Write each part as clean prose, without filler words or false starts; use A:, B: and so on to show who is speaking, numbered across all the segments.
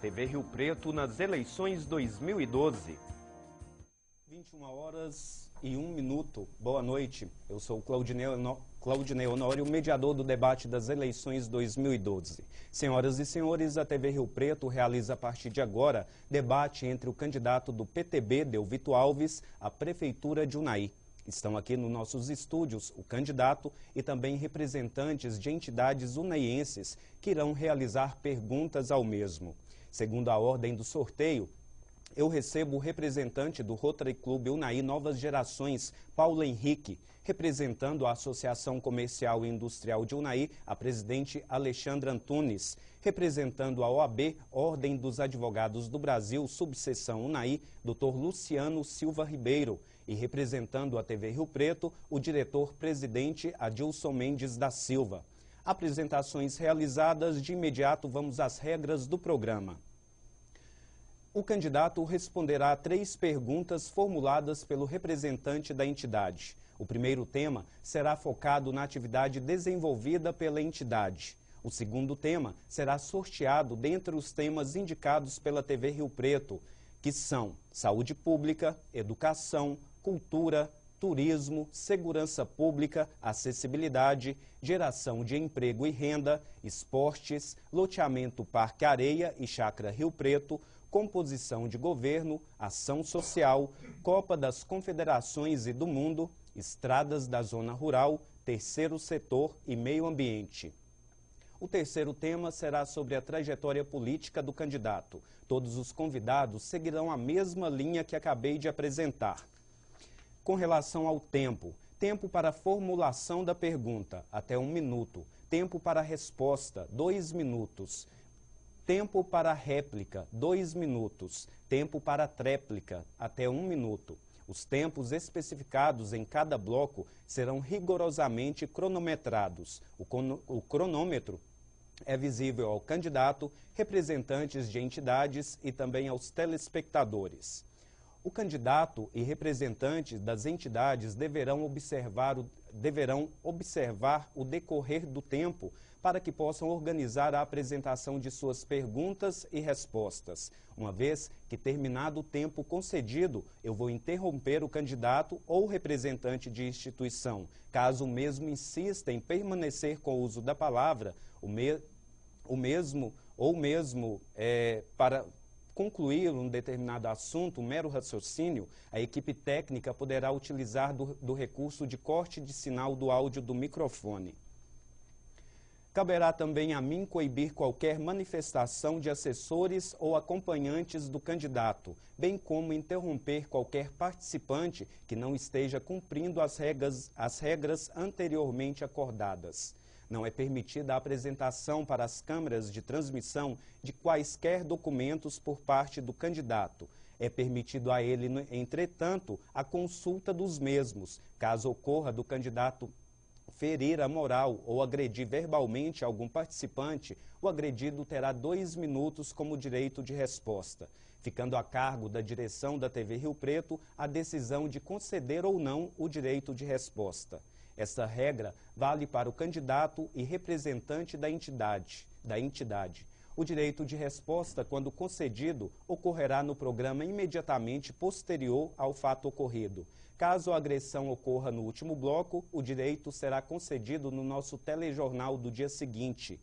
A: TV Rio Preto nas eleições 2012.
B: 21h01. Boa noite. Eu sou o Claudinei Honório, mediador do debate das eleições 2012. Senhoras e senhores, a TV Rio Preto realiza a partir de agora debate entre o candidato do PTB, Delvito Alves, à Prefeitura de Unai. Estão aqui nos nossos estúdios o candidato e também representantes de entidades unaienses que irão realizar perguntas ao mesmo. Segundo a ordem do sorteio, eu recebo o representante do Rotary Clube Unai Novas Gerações, Paulo Henrique, representando a Associação Comercial e Industrial de Unai, a presidente Alexandra Antunes, representando a OAB, Ordem dos Advogados do Brasil, subseção Unai, Dr. Luciano Silva Ribeiro, e representando a TV Rio Preto, o diretor-presidente Adilson Mendes da Silva. Apresentações realizadas, de imediato vamos às regras do programa. O candidato responderá a 3 perguntas formuladas pelo representante da entidade. O primeiro tema será focado na atividade desenvolvida pela entidade. O segundo tema será sorteado dentre os temas indicados pela TV Rio Preto, que são saúde pública, educação, cultura, turismo, segurança pública, acessibilidade, geração de emprego e renda, esportes, loteamento Parque Areia e Chácara Rio Preto, composição de governo, ação social, Copa das Confederações e do Mundo, estradas da zona rural, terceiro setor e meio ambiente. O terceiro tema será sobre a trajetória política do candidato. Todos os convidados seguirão a mesma linha que acabei de apresentar. Com relação ao tempo, tempo para a formulação da pergunta, até 1 minuto. Tempo para a resposta, 2 minutos. Tempo para a réplica, 2 minutos. Tempo para a tréplica, até 1 minuto. Os tempos especificados em cada bloco serão rigorosamente cronometrados. O cronômetro é visível ao candidato, representantes de entidades e também aos telespectadores. O candidato e representantes das entidades deverão observar o decorrer do tempo para que possam organizar a apresentação de suas perguntas e respostas. Uma vez que terminado o tempo concedido, eu vou interromper o candidato ou representante de instituição. Caso o mesmo insista em permanecer com o uso da palavra, para concluir um determinado assunto, um mero raciocínio, a equipe técnica poderá utilizar do recurso de corte de sinal do áudio do microfone. Caberá também a mim coibir qualquer manifestação de assessores ou acompanhantes do candidato, bem como interromper qualquer participante que não esteja cumprindo as regras anteriormente acordadas. Não é permitida a apresentação para as câmeras de transmissão de quaisquer documentos por parte do candidato. É permitido a ele, entretanto, a consulta dos mesmos. Caso ocorra do candidato ferir a moral ou agredir verbalmente algum participante, o agredido terá 2 minutos como direito de resposta, ficando a cargo da direção da TV Rio Preto a decisão de conceder ou não o direito de resposta. Essa regra vale para o candidato e representante da entidade. O direito de resposta, quando concedido, ocorrerá no programa imediatamente posterior ao fato ocorrido. Caso a agressão ocorra no último bloco, o direito será concedido no nosso telejornal do dia seguinte.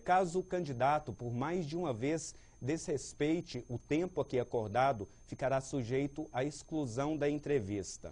B: Caso o candidato, por mais de uma vez, desrespeite o tempo aqui acordado, ficará sujeito à exclusão da entrevista.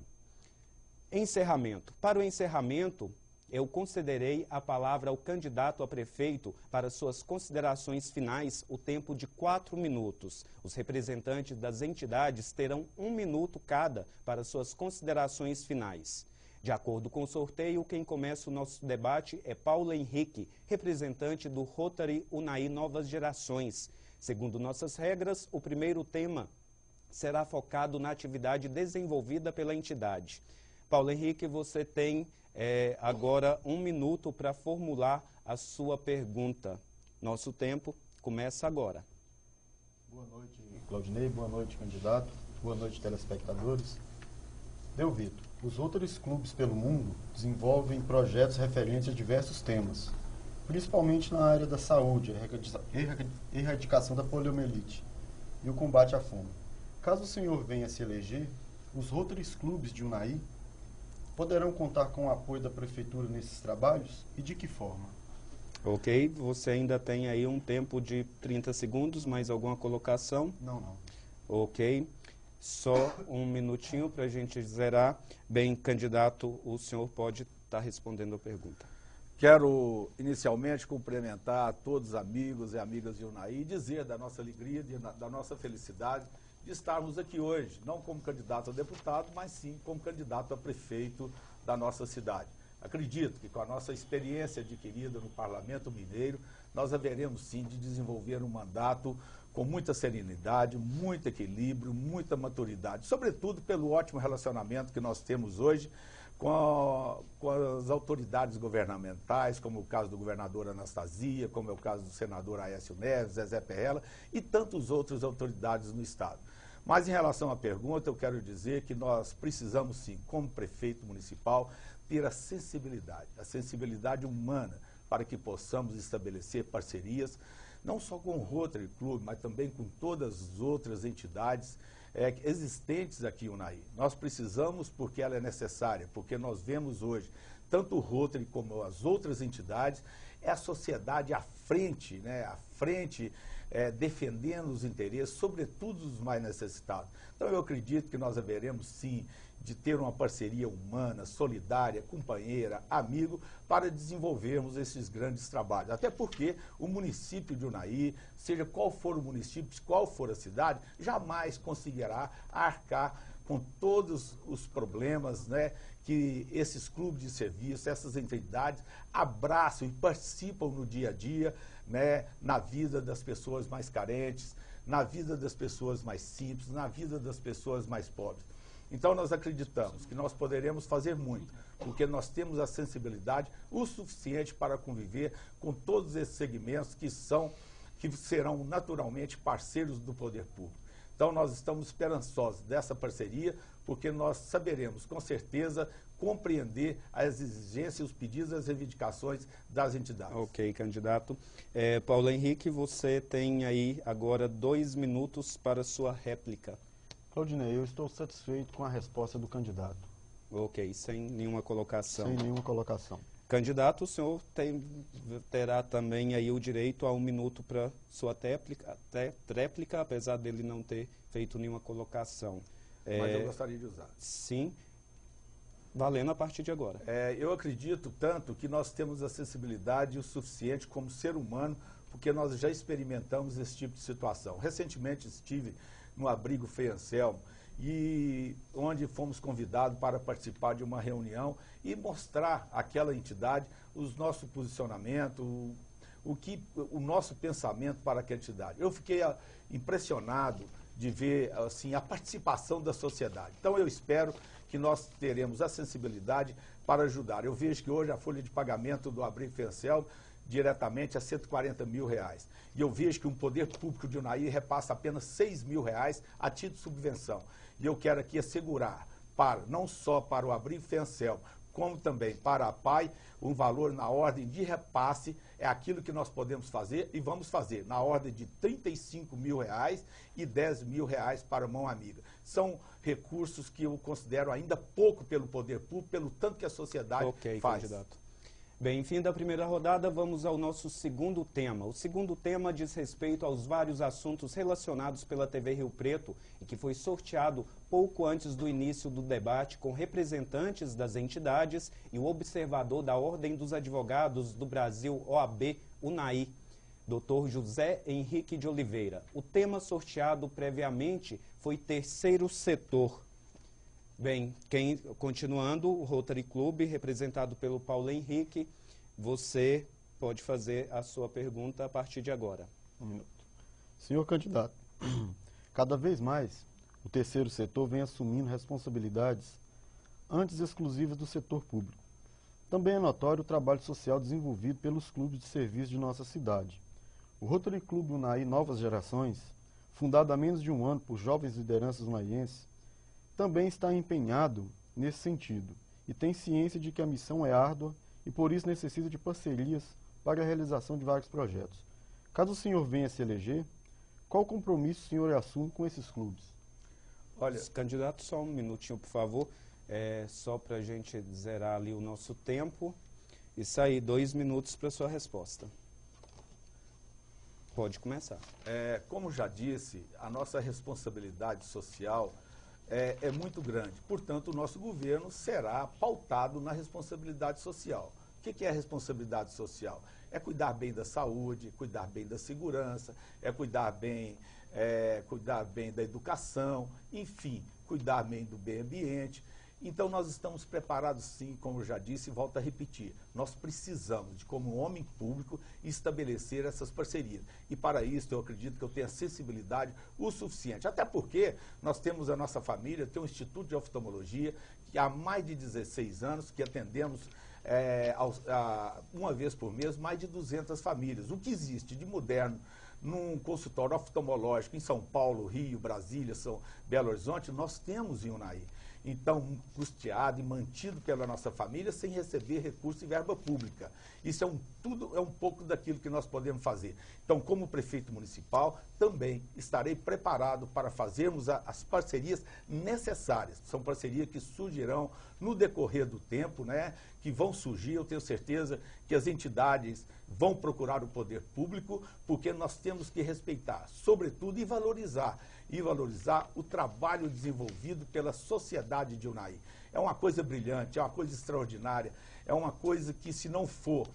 B: Encerramento. Para o encerramento, eu concederei a palavra ao candidato a prefeito para suas considerações finais, o tempo de 4 minutos. Os representantes das entidades terão 1 minuto cada para suas considerações finais. De acordo com o sorteio, quem começa o nosso debate é Paulo Henrique, representante do Rotary Unai Novas Gerações. Segundo nossas regras, o primeiro tema será focado na atividade desenvolvida pela entidade. Paulo Henrique, você tem agora 1 minuto para formular a sua pergunta. Nosso tempo começa agora.
C: Boa noite, Claudinei. Boa noite, candidato. Boa noite, telespectadores. Delvito, os Rotary Clubes pelo mundo desenvolvem projetos referentes a diversos temas. principalmente na área da saúde, erradicação da poliomielite e o combate à fome. Caso o senhor venha se eleger, os Rotary Clubs de Unai poderão contar com o apoio da Prefeitura nesses trabalhos e de que forma?
B: Ok, você ainda tem aí um tempo de 30 segundos, mais alguma colocação?
C: Não.
B: Ok, só um minutinho para a gente zerar. Bem, candidato, o senhor pode estar respondendo a pergunta.
D: Quero inicialmente cumprimentar todos os amigos e amigas de Unai e dizer da nossa alegria, da nossa felicidade de estarmos aqui hoje, não como candidato a deputado, mas sim como candidato a prefeito da nossa cidade. Acredito que com a nossa experiência adquirida no Parlamento Mineiro, nós haveremos sim de desenvolver um mandato com muita serenidade, muito equilíbrio, muita maturidade, sobretudo pelo ótimo relacionamento que nós temos hoje com as autoridades governamentais, como o caso do governador Anastasia, como é o caso do senador Aécio Neves, Zezé Perrella e tantas outras autoridades no Estado. Mas em relação à pergunta, eu quero dizer que nós precisamos sim, como prefeito municipal, ter a sensibilidade humana para que possamos estabelecer parcerias, não só com o Rotary Club, mas também com todas as outras entidades existentes aqui em Unai. Nós precisamos porque ela é necessária, porque nós vemos hoje, tanto o Rotary como as outras entidades, é a sociedade à frente, defendendo os interesses, sobretudo dos mais necessitados. Então eu acredito que nós haveremos sim de ter uma parceria humana, solidária, companheira, amigo, para desenvolvermos esses grandes trabalhos. Até porque o município de Unai, seja qual for o município, qual for a cidade, jamais conseguirá arcar com todos os problemas que esses clubes de serviço, essas entidades abraçam e participam no dia a dia, na vida das pessoas mais carentes, na vida das pessoas mais simples, na vida das pessoas mais pobres. Então nós acreditamos que nós poderemos fazer muito, porque nós temos a sensibilidade o suficiente para conviver com todos esses segmentos que serão naturalmente parceiros do poder público. Então nós estamos esperançosos dessa parceria, porque nós saberemos com certeza compreender as exigências, os pedidos, as reivindicações das entidades.
B: Ok, candidato. Paulo Henrique, você tem aí agora 2 minutos para sua réplica.
C: Claudinei, eu estou satisfeito com a resposta do candidato.
B: Ok, sem nenhuma colocação.
C: Sem nenhuma colocação.
B: Candidato, o senhor terá também aí o direito a 1 minuto para sua tréplica, apesar dele não ter feito nenhuma colocação.
D: Mas eu gostaria de usar.
B: Sim, valendo a partir de agora.
D: Eu acredito tanto que nós temos a sensibilidade o suficiente como ser humano, porque nós já experimentamos esse tipo de situação. Recentemente estive no abrigo Frei Anselmo, e onde fomos convidados para participar de uma reunião e mostrar àquela entidade o nosso posicionamento, o nosso pensamento para aquela entidade. Eu fiquei impressionado de ver assim, a participação da sociedade. Então eu espero que nós teremos a sensibilidade para ajudar. Eu vejo que hoje a folha de pagamento do abrigo Frei Anselmo diretamente a R$140 mil. E eu vejo que um poder público de Unai repassa apenas R$6 mil a título de subvenção. E eu quero aqui assegurar, não só para o abrigo Frei Anselmo, como também para a PAI, um valor na ordem de repasse, é aquilo que nós podemos fazer e vamos fazer, na ordem de R$35 mil e R$10 mil para a mão amiga. São recursos que eu considero ainda pouco pelo poder público, pelo tanto que a sociedade faz.
B: Candidato. Bem, fim da primeira rodada, vamos ao nosso segundo tema. O segundo tema diz respeito aos vários assuntos relacionados pela TV Rio Preto e que foi sorteado pouco antes do início do debate com representantes das entidades e o observador da Ordem dos Advogados do Brasil, OAB, Unai, Dr. José Henrique de Oliveira. O tema sorteado previamente foi terceiro setor. Bem, continuando, o Rotary Club, representado pelo Paulo Henrique, você pode fazer a sua pergunta a partir de agora.
C: 1 minuto. Senhor candidato, cada vez mais o terceiro setor vem assumindo responsabilidades antes exclusivas do setor público. Também é notório o trabalho social desenvolvido pelos clubes de serviço de nossa cidade. O Rotary Club Unai Novas Gerações, fundado há menos de 1 ano por jovens lideranças unaienses, também está empenhado nesse sentido e tem ciência de que a missão é árdua e por isso necessita de parcerias para a realização de vários projetos. Caso o senhor venha se eleger, qual compromisso o senhor assume com esses clubes?
B: Olha, candidato, só um minutinho, por favor. Só para a gente zerar ali o nosso tempo. Isso aí, 2 minutos para sua resposta. Pode começar.
D: Como já disse, a nossa responsabilidade social é muito grande. Portanto, o nosso governo será pautado na responsabilidade social. O que é responsabilidade social? É cuidar bem da saúde, cuidar bem da segurança, cuidar bem da educação, enfim, cuidar bem do meio ambiente. Então, nós estamos preparados, sim, como eu já disse, e volto a repetir, nós precisamos, como homem público, estabelecer essas parcerias. E, para isso, eu acredito que eu tenho a sensibilidade o suficiente. Até porque nós temos a nossa família, tem um Instituto de Oftalmologia, que há mais de 16 anos, que atendemos uma vez por mês, mais de 200 famílias. O que existe de moderno num consultório oftalmológico em São Paulo, Rio, Brasília, Belo Horizonte, nós temos em Unai. Então, custeado e mantido pela nossa família sem receber recurso e verba pública. Isso tudo é um pouco daquilo que nós podemos fazer. Então, como prefeito municipal, também estarei preparado para fazermos as parcerias necessárias. São parcerias que surgirão no decorrer do tempo, né? Que vão surgir, eu tenho certeza que as entidades vão procurar o poder público, porque nós temos que respeitar, sobretudo, e valorizar o trabalho desenvolvido pela sociedade de Unai. É uma coisa brilhante, é uma coisa extraordinária, é uma coisa que, se não for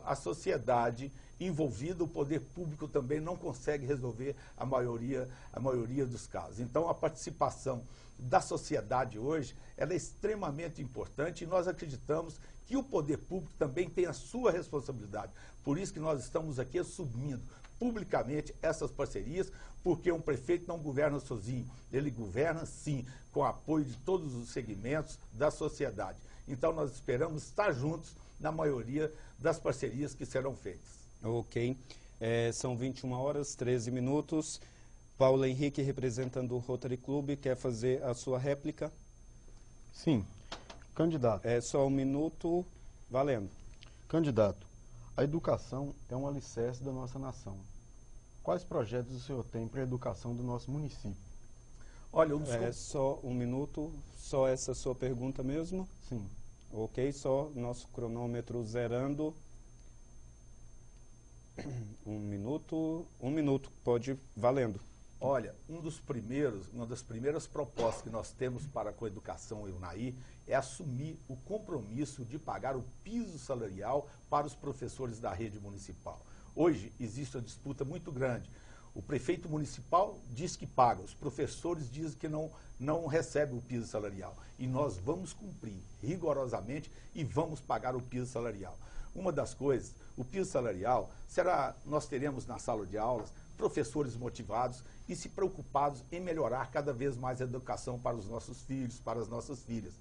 D: a sociedade envolvida, o poder público também não consegue resolver a maioria dos casos. Então, a participação da sociedade hoje, ela é extremamente importante e nós acreditamos que o poder público também tem a sua responsabilidade. Por isso que nós estamos aqui assumindo publicamente essas parcerias, porque um prefeito não governa sozinho, ele governa, sim, com o apoio de todos os segmentos da sociedade. Então, nós esperamos estar juntos na maioria das parcerias que serão feitas.
B: Ok. São 21 horas, 13 minutos. Paulo Henrique, representando o Rotary Club, quer fazer a sua réplica?
C: Sim. Candidato.
B: Só um minuto, valendo.
C: Candidato, a educação é um alicerce da nossa nação. Quais projetos o senhor tem para a educação do nosso município?
D: Olha,
B: só um minuto, só essa sua pergunta mesmo?
C: Sim.
B: Ok, só nosso cronômetro zerando. Um minuto, pode, valendo.
D: Olha, uma das primeiras propostas que nós temos para com a educação em Unai é assumir o compromisso de pagar o piso salarial para os professores da rede municipal. Hoje existe uma disputa muito grande. O prefeito municipal diz que paga, os professores dizem que não recebem o piso salarial. E nós vamos cumprir rigorosamente e vamos pagar o piso salarial. Uma das coisas, o piso salarial, nós teremos na sala de aulas professores motivados e se preocupados em melhorar cada vez mais a educação para os nossos filhos, para as nossas filhas.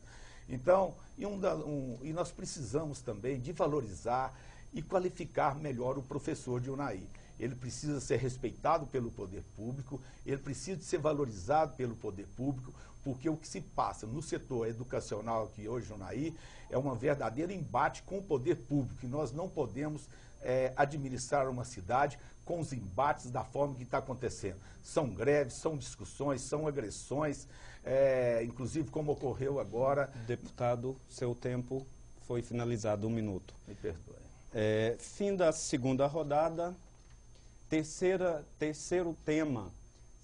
D: Então, e nós precisamos também de valorizar e qualificar melhor o professor de Unai. Ele precisa ser respeitado pelo poder público, ele precisa ser valorizado pelo poder público, porque o que se passa no setor educacional aqui hoje, Unai, é um verdadeiro embate com o poder público, e nós não podemos administrar uma cidade com os embates da forma que está acontecendo. São greves, são discussões, são agressões, inclusive como ocorreu agora.
B: Deputado, seu tempo foi finalizado, 1 minuto.
D: Me perdoe.
B: Fim da segunda rodada. Terceiro tema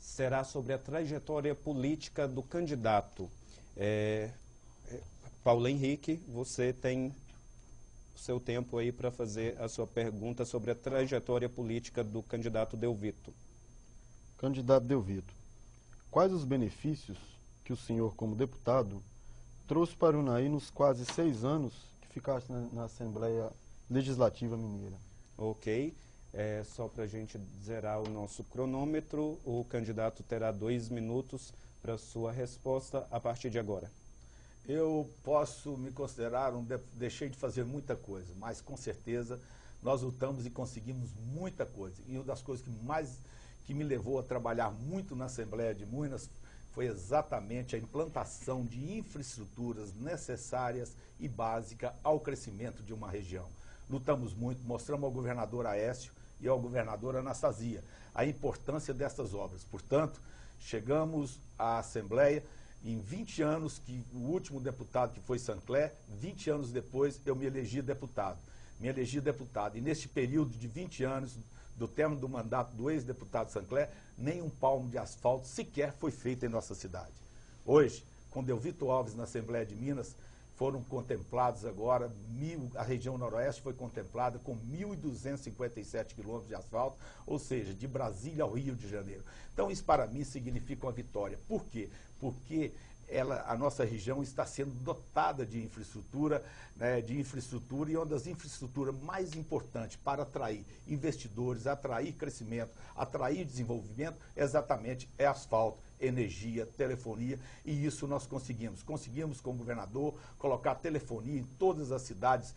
B: será sobre a trajetória política do candidato. Paulo Henrique, você tem o seu tempo aí para fazer a sua pergunta sobre a trajetória política do candidato Delvito.
C: Candidato Delvito, quais os benefícios que o senhor, como deputado, trouxe para o Unai nos quase 6 anos que ficaste na Assembleia Legislativa Mineira?
B: Ok. Só para a gente zerar o nosso cronômetro, o candidato terá 2 minutos para sua resposta a partir de agora.
D: Eu posso me considerar deixei de fazer muita coisa, mas com certeza nós lutamos e conseguimos muita coisa. E uma das coisas que me levou a trabalhar muito na Assembleia de Minas foi exatamente a implantação de infraestruturas necessárias e básicas ao crescimento de uma região. lutamos muito, mostramos ao governador Aécio e ao governador Anastasia a importância dessas obras. Portanto, chegamos à Assembleia em 20 anos, que o último deputado que foi Sancler, 20 anos depois eu me elegi deputado. E neste período de 20 anos, do término do mandato do ex-deputado Sancler, nem um palmo de asfalto sequer foi feito em nossa cidade. Hoje, com Delvito Alves na Assembleia de Minas, foram contemplados agora, a região noroeste foi contemplada com 1.257 quilômetros de asfalto, ou seja, de Brasília ao Rio de Janeiro. Então, isso para mim significa uma vitória. Por quê? Porque a nossa região está sendo dotada de infraestrutura, né, e uma das infraestruturas mais importantes para atrair investidores, atrair crescimento, atrair desenvolvimento, exatamente é asfalto, energia, telefonia, e isso nós conseguimos. Conseguimos, com o governador, colocar telefonia em todas as cidades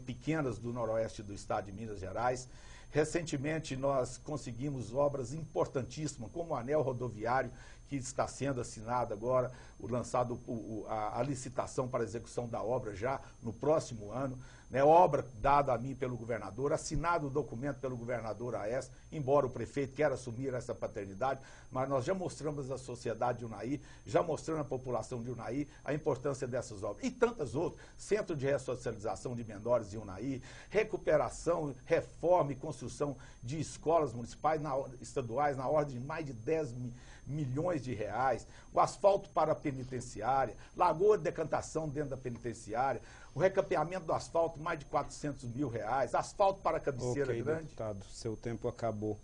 D: pequenas do noroeste do estado de Minas Gerais. Recentemente, nós conseguimos obras importantíssimas, como o anel rodoviário, que está sendo assinado agora, lançado a licitação para a execução da obra já no próximo ano, né, obra dada a mim pelo governador, assinado o documento pelo governador Aécio, embora o prefeito queira assumir essa paternidade, mas nós já mostramos à sociedade de Unai, já mostramos à população de Unai a importância dessas obras. E tantas outras, centro de ressocialização de menores de Unai, recuperação, reforma e construção de escolas municipais, estaduais, na ordem de mais de 10 milhões de reais, o asfalto para a penitenciária, lagoa de decantação dentro da penitenciária, o recapeamento do asfalto, mais de 400 mil reais, asfalto para a cabeceira grande.
B: Deputado, seu tempo acabou.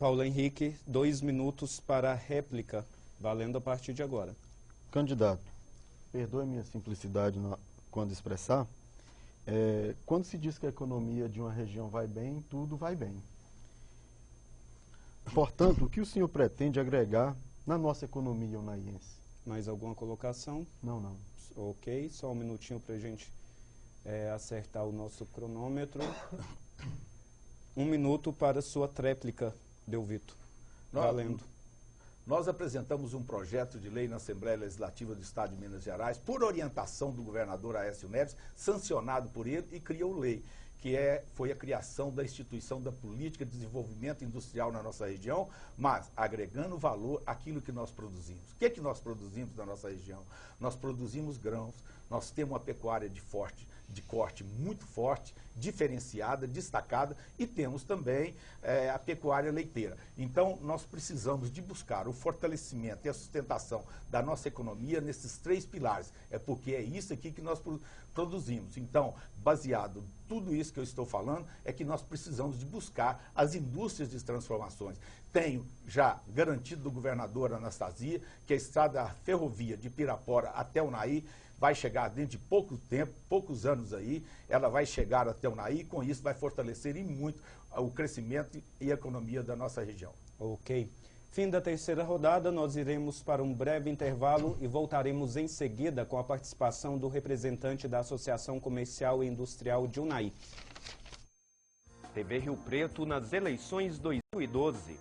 B: Paulo Henrique, 2 minutos para a réplica, valendo a partir de agora.
C: Candidato, perdoe minha simplicidade quando expressar, quando se diz que a economia de uma região vai bem, tudo vai bem. Portanto, o que o senhor pretende agregar na nossa economia unaiense?
B: Mais alguma colocação?
C: Não.
B: Ok, só um minutinho para a gente acertar o nosso cronômetro. 1 minuto para sua tréplica, Delvito. Valendo.
D: Nós apresentamos um projeto de lei na Assembleia Legislativa do Estado de Minas Gerais, por orientação do governador Aécio Neves, sancionado por ele, e criou lei, que foi a criação da instituição da política de desenvolvimento industrial na nossa região, mas agregando valor àquilo que nós produzimos. O que é que nós produzimos na nossa região? Nós produzimos grãos, nós temos uma pecuária de corte muito forte, diferenciada, destacada, e temos também a pecuária leiteira. Então, nós precisamos de buscar o fortalecimento e a sustentação da nossa economia nesses 3 pilares. É porque é isso aqui que nós produzimos. Então, baseado em tudo isso que eu estou falando, é que nós precisamos de buscar as indústrias de transformações. Tenho já garantido do governador Anastasia que a estrada ferrovia de Pirapora até Unai vai chegar dentro de pouco tempo, poucos anos aí, ela vai chegar até Unai, e com isso vai fortalecer e muito o crescimento e a economia da nossa região.
B: Ok. Fim da terceira rodada, nós iremos para um breve intervalo e voltaremos em seguida com a participação do representante da Associação Comercial e Industrial de Unai.
A: TV Rio Preto nas eleições 2012.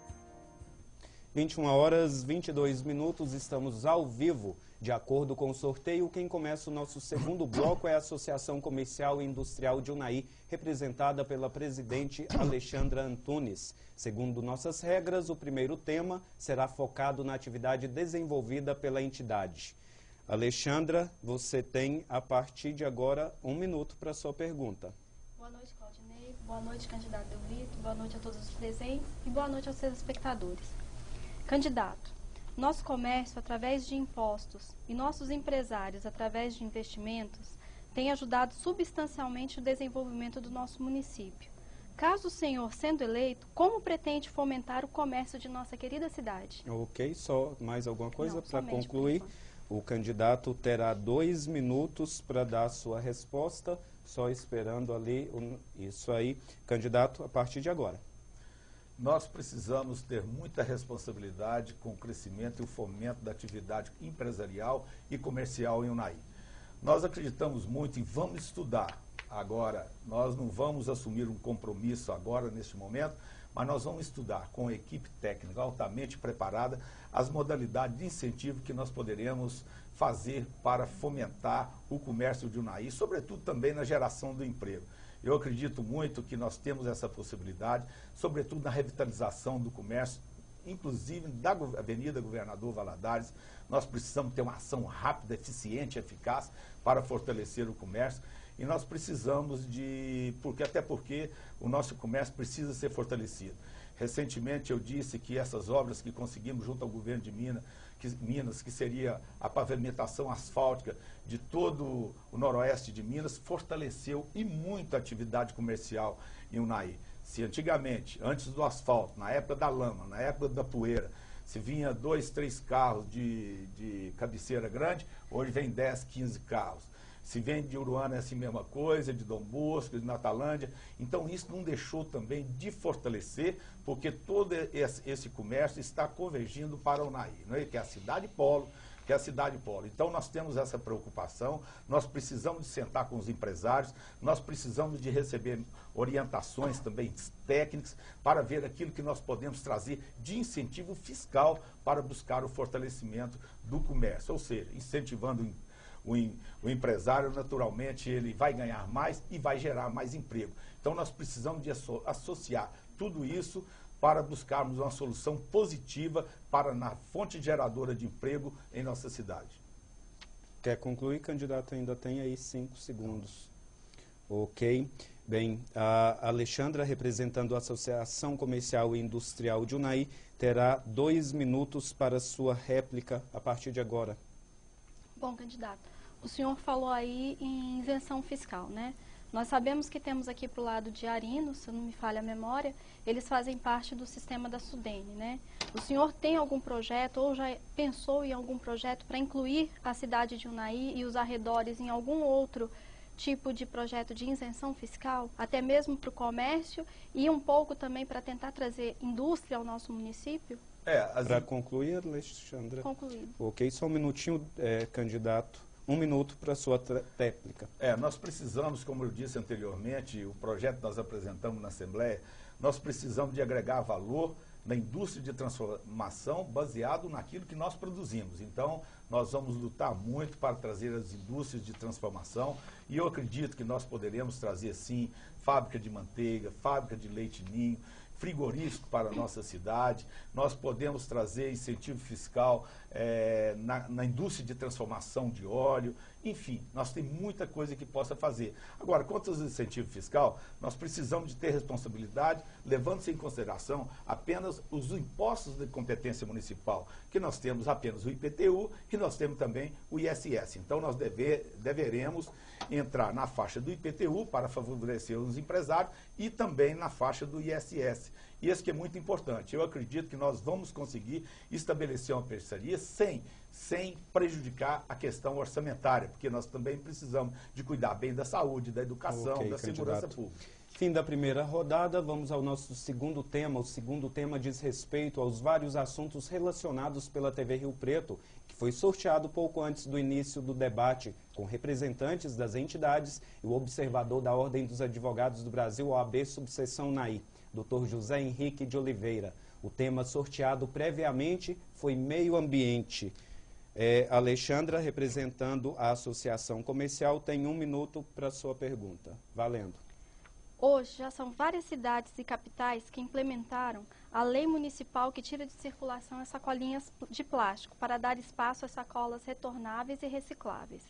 B: 21h22, estamos ao vivo. De acordo com o sorteio, quem começa o nosso segundo bloco é a Associação Comercial e Industrial de Unai, representada pela presidente Alexandra Antunes. Segundo nossas regras, o primeiro tema será focado na atividade desenvolvida pela entidade. Alexandra, você tem, a partir de agora, 1 minuto para a sua pergunta.
E: Boa noite, Claudinei. Boa noite, candidato Delvito. Boa noite a todos os presentes e boa noite aos telespectadores. Candidato, nosso comércio, através de impostos, e nossos empresários, através de investimentos, têm ajudado substancialmente o desenvolvimento do nosso município. Caso o senhor, sendo eleito, como pretende fomentar o comércio de nossa querida cidade?
B: Ok, só mais alguma coisa para
E: somente
B: concluir? O candidato terá 2 minutos para dar a sua resposta, só esperando ali, isso aí. Candidato, a partir de agora.
D: Nós precisamos ter muita responsabilidade com o crescimento e o fomento da atividade empresarial e comercial em Unai. Nós acreditamos muito e vamos estudar agora. Nós não vamos assumir um compromisso agora, neste momento, mas nós vamos estudar com a equipe técnica altamente preparada as modalidades de incentivo que nós poderemos fazer para fomentar o comércio de Unai, sobretudo também na geração do emprego. Eu acredito muito que nós temos essa possibilidade, sobretudo na revitalização do comércio, inclusive da Avenida Governador Valadares. Nós precisamos ter uma ação rápida, eficiente, eficaz para fortalecer o comércio. E nós precisamos até porque o nosso comércio precisa ser fortalecido. Recentemente eu disse que essas obras que conseguimos junto ao governo de Minas, que seria a pavimentação asfáltica de todo o noroeste de Minas, fortaleceu e muito a atividade comercial em Unai. Se antigamente, antes do asfalto, na época da lama, na época da poeira, se vinha 2, 3 carros de cabeceira grande, hoje vem 10, 15 carros. Se vem de Uruana é assim a mesma coisa, de Dom Bosco, de Natalândia. Então isso não deixou também de fortalecer, porque todo esse comércio está convergindo para Unai, né? Que é a cidade polo, Então nós temos essa preocupação, nós precisamos de sentar com os empresários, nós precisamos de receber orientações também técnicas para ver aquilo que nós podemos trazer de incentivo fiscal para buscar o fortalecimento do comércio, ou seja, incentivando o empresário, naturalmente, ele vai ganhar mais e vai gerar mais emprego. Então, nós precisamos de associar tudo isso para buscarmos uma solução positiva para na fonte geradora de emprego em nossa cidade.
B: Quer concluir, candidato? Ainda tem aí 5 segundos. Ok. Bem, a Alexandra, representando a Associação Comercial e Industrial de Unai, terá 2 minutos para sua réplica a partir de agora.
E: Bom, candidato, o senhor falou aí em isenção fiscal, né? Nós sabemos que temos aqui para o lado de Arinos, se não me falha a memória, eles fazem parte do sistema da Sudene, né? O senhor tem algum projeto ou já pensou em algum projeto para incluir a cidade de Unai e os arredores em algum outro tipo de projeto de isenção fiscal, até mesmo para o comércio e um pouco também para tentar trazer indústria ao nosso município?
B: Para concluir, Alexandra.
E: Concluído.
B: Ok, só um minutinho, candidato. 1 minuto para a sua réplica.
D: Nós precisamos, como eu disse anteriormente, o projeto que nós apresentamos na Assembleia, nós precisamos de agregar valor na indústria de transformação baseado naquilo que nós produzimos. Então, nós vamos lutar muito para trazer as indústrias de transformação e eu acredito que nós poderemos trazer, sim, fábrica de manteiga, fábrica de leite ninho, frigorífico para a nossa cidade, nós podemos trazer incentivo fiscal na indústria de transformação de óleo, enfim, nós temos muita coisa que possa fazer. Agora, quanto ao incentivo fiscal, nós precisamos de ter responsabilidade, levando-se em consideração apenas os impostos de competência municipal, que nós temos apenas o IPTU e nós temos também o ISS. Então, nós deveremos entrar na faixa do IPTU para favorecer os empresários e também na faixa do ISS. E isso que é muito importante. Eu acredito que nós vamos conseguir estabelecer uma parceria sem prejudicar a questão orçamentária, porque nós também precisamos de cuidar bem da saúde, da educação, da segurança pública.
B: Fim da primeira rodada, vamos ao nosso segundo tema. O segundo tema diz respeito aos vários assuntos relacionados pela TV Rio Preto, que foi sorteado pouco antes do início do debate, com representantes das entidades e o observador da Ordem dos Advogados do Brasil, OAB, subseção Unai, Dr. José Henrique de Oliveira. O tema sorteado previamente foi meio ambiente. Alexandra, representando a Associação Comercial, tem 1 minuto para sua pergunta. Valendo.
E: Hoje, já são várias cidades e capitais que implementaram a lei municipal que tira de circulação as sacolinhas de plástico para dar espaço às sacolas retornáveis e recicláveis.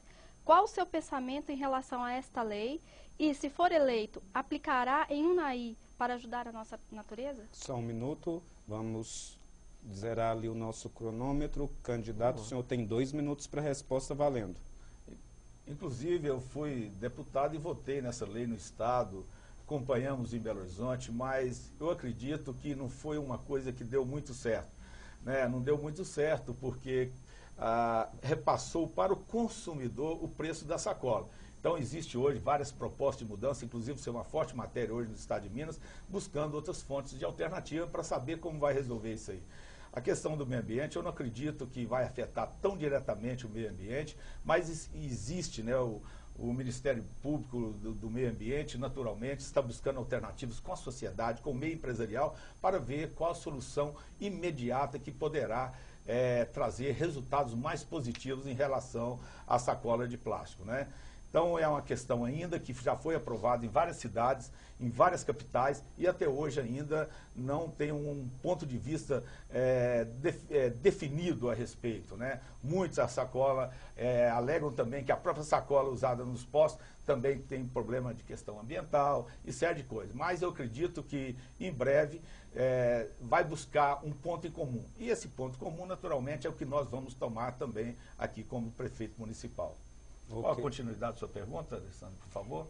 E: Qual o seu pensamento em relação a esta lei e, se for eleito, aplicará em Unai para ajudar a nossa natureza?
B: Só 1 minuto, vamos zerar ali o nosso cronômetro. Candidato, o senhor tem 2 minutos para a resposta, valendo.
D: Inclusive, eu fui deputado e votei nessa lei no Estado, acompanhamos em Belo Horizonte, mas eu acredito que não foi uma coisa que deu muito certo, né? Não deu muito certo porque repassou para o consumidor o preço da sacola. Então, existe hoje várias propostas de mudança, inclusive ser uma forte matéria hoje no Estado de Minas, buscando outras fontes de alternativa para saber como vai resolver isso aí. A questão do meio ambiente, eu não acredito que vai afetar tão diretamente o meio ambiente, mas existe, né, o Ministério Público do Meio Ambiente, naturalmente, está buscando alternativas com a sociedade, com o meio empresarial, para ver qual a solução imediata que poderá trazer resultados mais positivos em relação à sacola de plástico, né? Então, é uma questão ainda que já foi aprovada em várias cidades, em várias capitais, e até hoje ainda não tem um ponto de vista definido a respeito, né? Muitos a sacola alegam também que a própria sacola usada nos postos também tem problema de questão ambiental e série de coisas. Mas eu acredito que, em breve, vai buscar um ponto em comum. E esse ponto comum, naturalmente, é o que nós vamos tomar também aqui como prefeito municipal. Okay. Qual a continuidade da sua pergunta, Alessandro, por favor?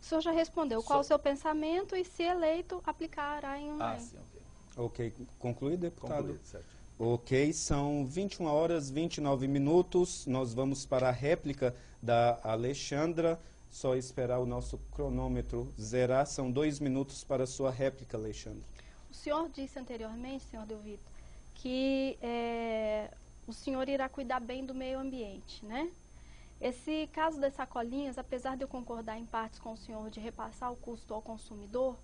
E: O senhor já respondeu. Qual o seu pensamento e, se eleito, aplicará em
D: Ah, sim, ok.
B: Ok, concluído, deputado?
D: Concluído, certo.
B: Ok, são 21 horas 29 minutos. Nós vamos para a réplica da Alexandra. Só esperar o nosso cronômetro zerar. São 2 minutos para a sua réplica, Alexandra.
E: O senhor disse anteriormente, senhor Delvito, que o senhor irá cuidar bem do meio ambiente, né? Esse caso das sacolinhas, apesar de eu concordar em partes com o senhor de repassar o custo ao consumidor,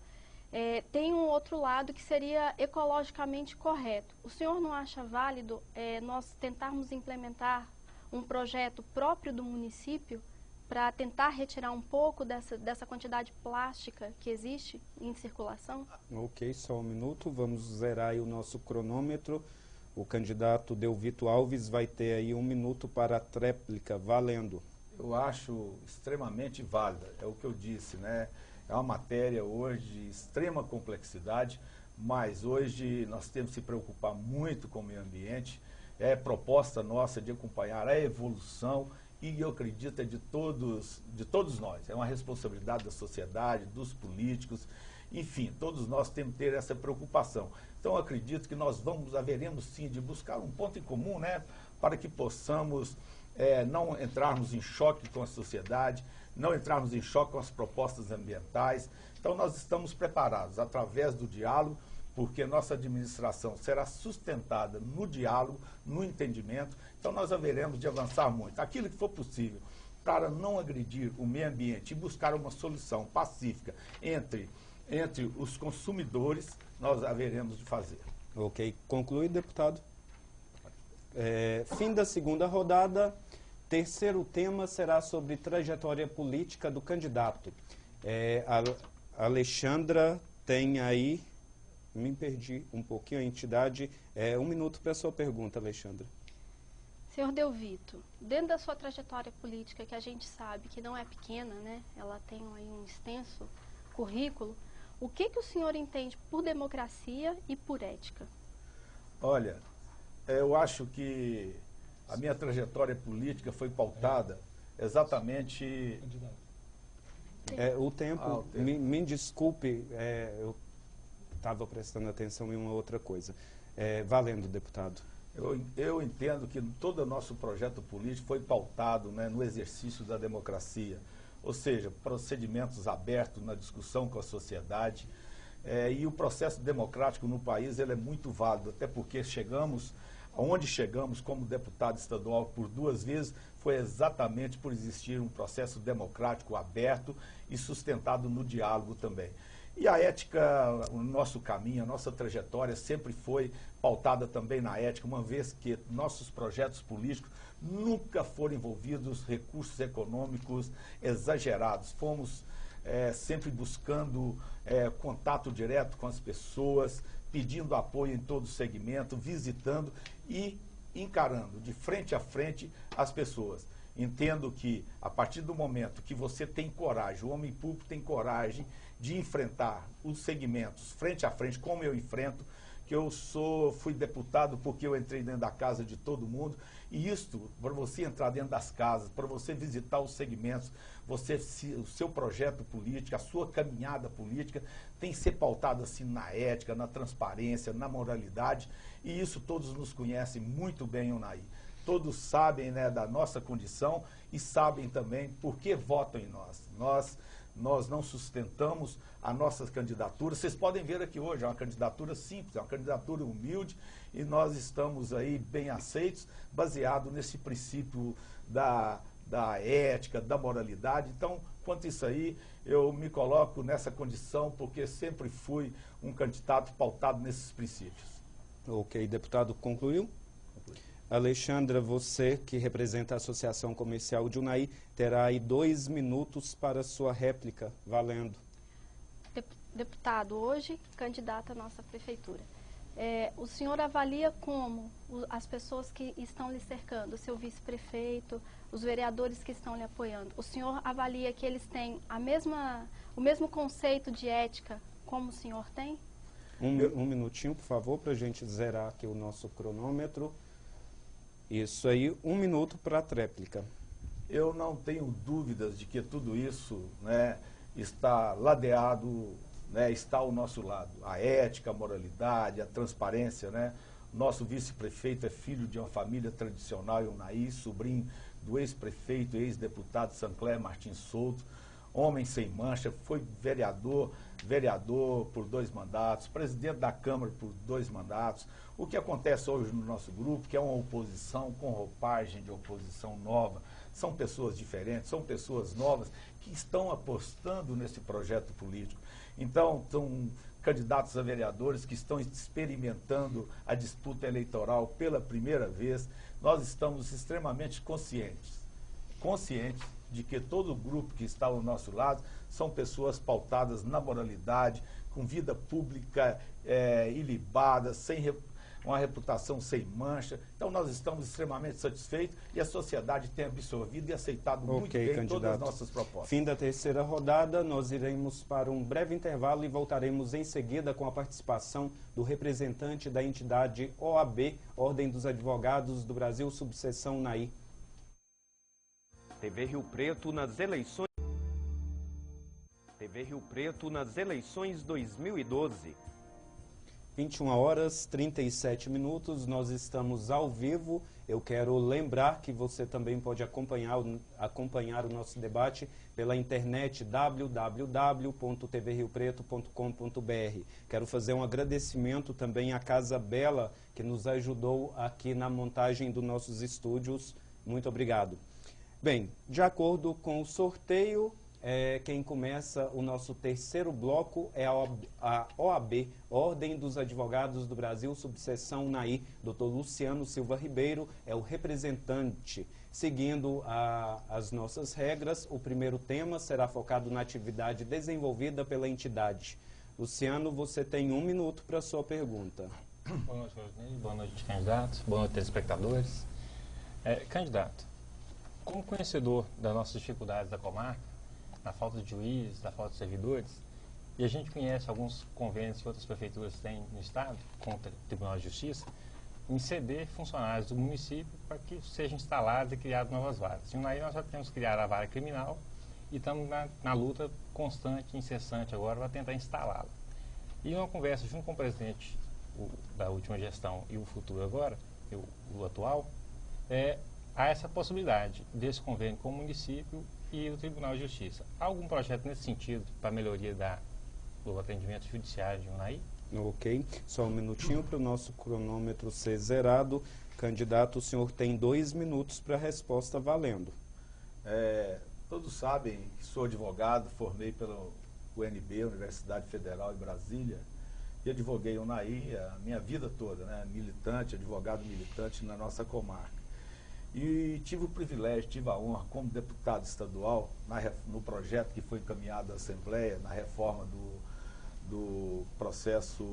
E: tem um outro lado que seria ecologicamente correto. O senhor não acha válido nós tentarmos implementar um projeto próprio do município para tentar retirar um pouco dessa quantidade plástica que existe em circulação?
B: Ok, só um minuto, vamos zerar aí o nosso cronômetro. O candidato Delvito Alves vai ter aí 1 minuto para a tréplica, valendo.
D: Eu acho extremamente válida, é o que eu disse, né? É uma matéria hoje de extrema complexidade, mas hoje nós temos que se preocupar muito com o meio ambiente. É proposta nossa de acompanhar a evolução e eu acredito é de todos nós. É uma responsabilidade da sociedade, dos políticos, enfim, todos nós temos que ter essa preocupação. Então, eu acredito que nós haveremos sim de buscar um ponto em comum, né, para que possamos não entrarmos em choque com a sociedade, não entrarmos em choque com as propostas ambientais. Então, nós estamos preparados através do diálogo, porque nossa administração será sustentada no diálogo, no entendimento. Então, nós haveremos de avançar muito. Aquilo que for possível para não agredir o meio ambiente e buscar uma solução pacífica entre os consumidores, nós haveremos de fazer.
B: Ok, concluído, deputado. Fim da segunda rodada. Terceiro tema será sobre trajetória política do candidato. A Alexandra tem aí, me perdi um pouquinho a entidade, 1 minuto para a sua pergunta, Alexandra.
E: Senhor Delvito, dentro da sua trajetória política, que a gente sabe que não é pequena, né? Ela tem aí um extenso currículo. O que o senhor entende por democracia e por ética?
D: Olha, eu acho que a minha trajetória política foi pautada exatamente...
B: O tempo, me desculpe, eu estava prestando atenção em uma outra coisa. Valendo, deputado.
D: Eu entendo que todo o nosso projeto político foi pautado, né, no exercício da democracia. Ou seja, procedimentos abertos na discussão com a sociedade. E o processo democrático no país ele é muito válido, até porque onde chegamos como deputado estadual por 2 vezes, foi exatamente por existir um processo democrático aberto e sustentado no diálogo também. E a ética, o nosso caminho, a nossa trajetória sempre foi pautada também na ética, uma vez que nossos projetos políticos nunca foram envolvidos recursos econômicos exagerados. Fomos sempre buscando contato direto com as pessoas, pedindo apoio em todo o segmento, visitando e encarando de frente a frente as pessoas. Entendo que, a partir do momento que você tem coragem, o homem público tem coragem de enfrentar os segmentos frente a frente, como eu enfrento, que eu fui deputado porque eu entrei dentro da casa de todo mundo, e isto, para você entrar dentro das casas, para você visitar os segmentos, o seu projeto político, a sua caminhada política, tem que ser pautado assim na ética, na transparência, na moralidade, e isso todos nos conhecem muito bem, Unai. Todos sabem, né, da nossa condição e sabem também por que votam em nós. Nós não sustentamos a nossa candidatura. Vocês podem ver aqui hoje, é uma candidatura simples, é uma candidatura humilde e nós estamos aí bem aceitos, baseado nesse princípio da ética, da moralidade. Então, quanto a isso aí, eu me coloco nessa condição porque sempre fui um candidato pautado nesses princípios.
B: Ok, deputado, concluiu? Alexandra, você que representa a Associação Comercial de Unai, terá aí 2 minutos para sua réplica, valendo.
E: Deputado, hoje candidato à nossa prefeitura. O senhor avalia como as pessoas que estão lhe cercando, o seu vice-prefeito, os vereadores que estão lhe apoiando, o senhor avalia que eles têm o mesmo conceito de ética como o senhor tem?
B: Um minutinho, por favor, para a gente zerar aqui o nosso cronômetro. Isso aí, 1 minuto para a tréplica.
D: Eu não tenho dúvidas de que tudo isso, né, está ladeado, né, está ao nosso lado. A ética, a moralidade, a transparência, né? Nosso vice-prefeito é filho de uma família tradicional em Unai, sobrinho do ex-prefeito e ex-deputado Sancler Martins Souto, homem sem mancha, foi vereador por 2 mandatos, presidente da Câmara por 2 mandatos. O que acontece hoje no nosso grupo, que é uma oposição com roupagem de oposição nova, são pessoas diferentes, são pessoas novas que estão apostando nesse projeto político. Então, são candidatos a vereadores que estão experimentando a disputa eleitoral pela primeira vez. Nós estamos extremamente conscientes de que todo o grupo que está ao nosso lado são pessoas pautadas na moralidade, com vida pública ilibada, uma reputação sem mancha. Então nós estamos extremamente satisfeitos e a sociedade tem absorvido e aceitado muito bem
B: candidato.
D: todas as nossas propostas.
B: Fim da terceira rodada, nós iremos para um breve intervalo e voltaremos em seguida com a participação do representante da entidade OAB, Ordem dos Advogados do Brasil, subseção Unai.
A: TV Rio Preto nas eleições. TV Rio Preto nas eleições 2012.
B: 21h37, nós estamos ao vivo. Eu quero lembrar que você também pode acompanhar o nosso debate pela internet www.tvriopreto.com.br. Quero fazer um agradecimento também à Casa Bela, que nos ajudou aqui na montagem dos nossos estúdios. Muito obrigado. Bem, de acordo com o sorteio, quem começa o nosso terceiro bloco é a OAB, Ordem dos Advogados do Brasil, subseção Unai. Dr. Luciano Silva Ribeiro é o representante. Seguindo as nossas regras, o primeiro tema será focado na atividade desenvolvida pela entidade. Luciano, você tem 1 minuto para a sua pergunta.
F: Boa noite, Rodney. Boa noite, candidatos. Boa noite, telespectadores. Candidato, como conhecedor das nossas dificuldades da comarca, da falta de juízes, da falta de servidores, e a gente conhece alguns convênios que outras prefeituras têm no Estado, contra o Tribunal de Justiça, em ceder funcionários do município para que sejam instaladas e criadas novas varas. Em Unai nós já temos criado a vara criminal e estamos na luta constante, incessante agora, para tentar instalá-la. E uma conversa junto com o presidente da última gestão e o futuro agora, o atual, há essa possibilidade desse convênio com o município e o Tribunal de Justiça. Há algum projeto nesse sentido para a melhoria do atendimento judiciário de Unai?
B: Ok, só 1 minutinho para o nosso cronômetro ser zerado. Candidato, o senhor tem 2 minutos para a resposta valendo.
D: Todos sabem que sou advogado, formei pela UNB, Universidade Federal de Brasília, e advoguei em Unai a minha vida toda, né? Advogado militante na nossa comarca. E tive o privilégio, tive a honra, como deputado estadual, no projeto que foi encaminhado à Assembleia, na reforma do processo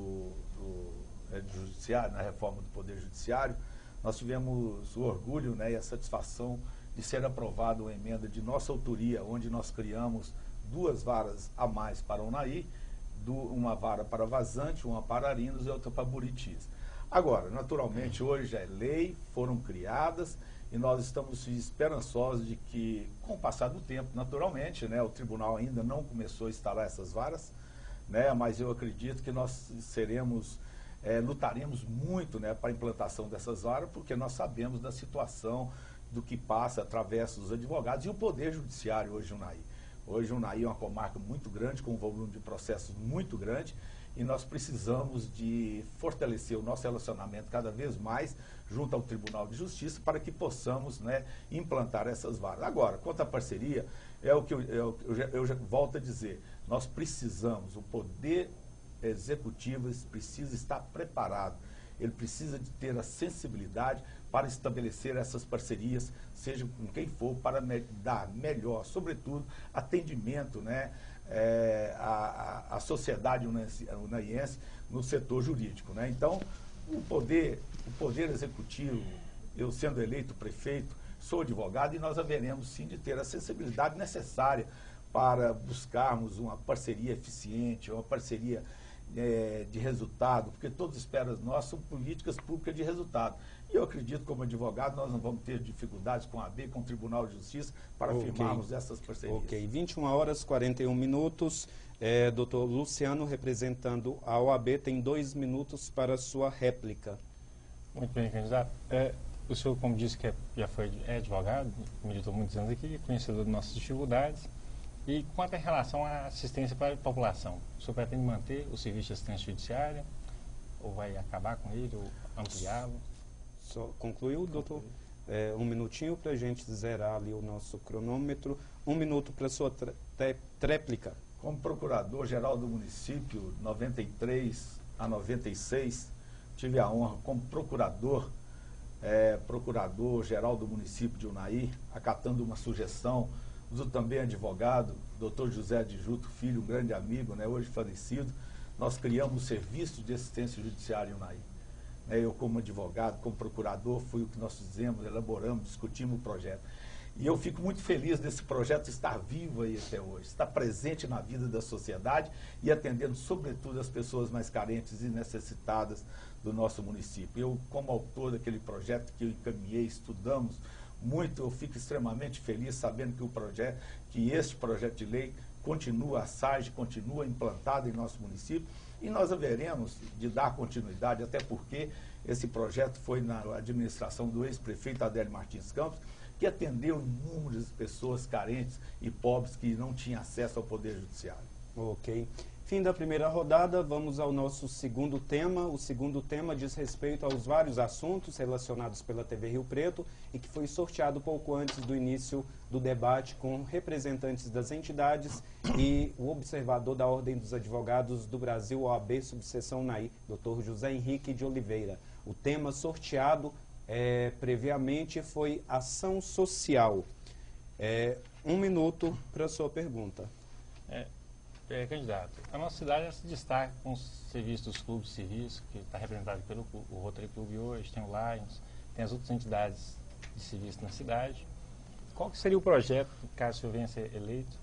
D: judiciário, na reforma do Poder Judiciário, nós tivemos o orgulho, né, e a satisfação de ser aprovada uma emenda de nossa autoria, onde nós criamos 2 varas a mais para Unai, uma vara para Vazante, uma para Arinos e outra para Buritis. Agora, naturalmente, hoje já é lei, foram criadas, e nós estamos esperançosos de que, com o passar do tempo, naturalmente, né, o tribunal ainda não começou a instalar essas varas, né, mas eu acredito que nós lutaremos muito, né, para a implantação dessas varas, porque nós sabemos da situação do que passa através dos advogados e o Poder Judiciário hoje em Unai. Hoje Unai é uma comarca muito grande, com um volume de processos muito grande, e nós precisamos de fortalecer o nosso relacionamento cada vez mais junto ao Tribunal de Justiça para que possamos, né, implantar essas varas. Agora, quanto à parceria, eu já volto a dizer, nós precisamos, o Poder Executivo precisa estar preparado, ele precisa de ter a sensibilidade para estabelecer essas parcerias, seja com quem for, para dar melhor, sobretudo, atendimento, né, à sociedade unaiense no setor jurídico, né? Então, o poder executivo, eu sendo eleito prefeito, sou advogado, e nós haveremos sim de ter a sensibilidade necessária para buscarmos uma parceria eficiente, uma parceria de resultado, porque todos esperam nós são políticas públicas de resultado. E eu acredito, como advogado, nós não vamos ter dificuldades com a AB, com o Tribunal de Justiça, para firmarmos essas parcerias.
B: Ok, 21 horas 41 minutos. Doutor Luciano, representando a OAB, tem 2 minutos para a sua réplica.
F: Muito bem, candidato. O senhor, como disse, que já foi advogado, militou muitos anos aqui, conhecedor de nossas dificuldades. E quanto à relação à assistência para a população, o senhor pretende manter o serviço de assistência judiciária, ou vai acabar com ele, ou ampliá-lo?
B: Só concluiu, doutor? Um minutinho para a gente zerar ali o nosso cronômetro. 1 minuto para a sua tréplica.
D: Como procurador-geral do município, 93 a 96, tive a honra, como procurador-geral do município de Unai, acatando uma sugestão do também advogado, doutor José de Juto Filho, um grande amigo, né, hoje falecido. Nós criamos o Serviço de Assistência Judiciária em Unai. Eu, como advogado, como procurador, fui o que nós fizemos, elaboramos, discutimos o projeto. E eu fico muito feliz desse projeto estar vivo aí até hoje, estar presente na vida da sociedade e atendendo, sobretudo, as pessoas mais carentes e necessitadas do nosso município. Eu, como autor daquele projeto que eu encaminhei, estudamos muito, eu fico extremamente feliz sabendo que este projeto de lei continua, a SAGE continua implantado em nosso município, e nós haveremos de dar continuidade, até porque esse projeto foi na administração do ex-prefeito Adélio Martins Campos, que atendeu inúmeras pessoas carentes e pobres que não tinham acesso ao Poder Judiciário.
B: Ok. Fim da primeira rodada, vamos ao nosso segundo tema. O segundo tema diz respeito aos vários assuntos relacionados pela TV Rio Preto e que foi sorteado pouco antes do início do debate com representantes das entidades e o observador da Ordem dos Advogados do Brasil, OAB, subseção Unai, Dr. José Henrique de Oliveira. O tema sorteado previamente foi ação social. 1 minuto para a sua pergunta.
F: Candidato, a nossa cidade se destaca com os serviços dos clubes de serviço, que está representado pelo o Rotary Club hoje, tem o Lions, tem as outras entidades de serviço na cidade. Qual que seria o projeto, caso o senhor venha a ser eleito,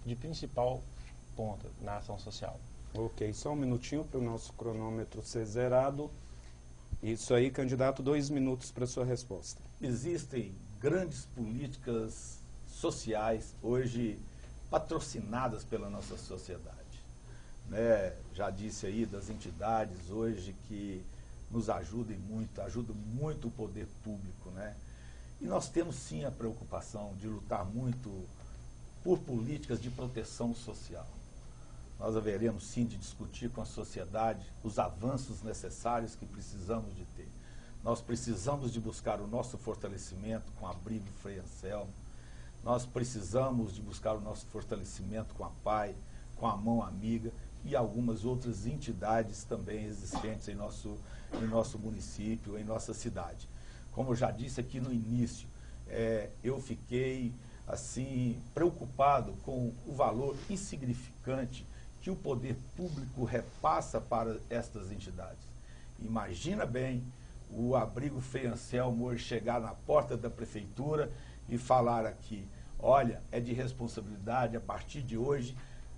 F: de principal ponta na ação social?
B: Ok, só 1 minutinho para o nosso cronômetro ser zerado. Isso aí, candidato, 2 minutos para a sua resposta.
D: Existem grandes políticas sociais hoje patrocinadas pela nossa sociedade, né? Já disse aí das entidades hoje que nos ajudam muito o poder público, né? E nós temos sim a preocupação de lutar muito por políticas de proteção social. Nós haveremos sim de discutir com a sociedade os avanços necessários que precisamos de ter. Nós precisamos de buscar o nosso fortalecimento com o Abrigo Frei Anselmo. Nós precisamos de buscar o nosso fortalecimento com a PAI, com a Mão Amiga e algumas outras entidades também existentes em nosso município, em nossa cidade. Como eu já disse aqui no início, eu fiquei assim preocupado com o valor insignificante que o poder público repassa para estas entidades. Imagina bem o Abrigo Frei Anselmo hoje chegar na porta da prefeitura e falar aqui, olha, é de responsabilidade, a partir de hoje,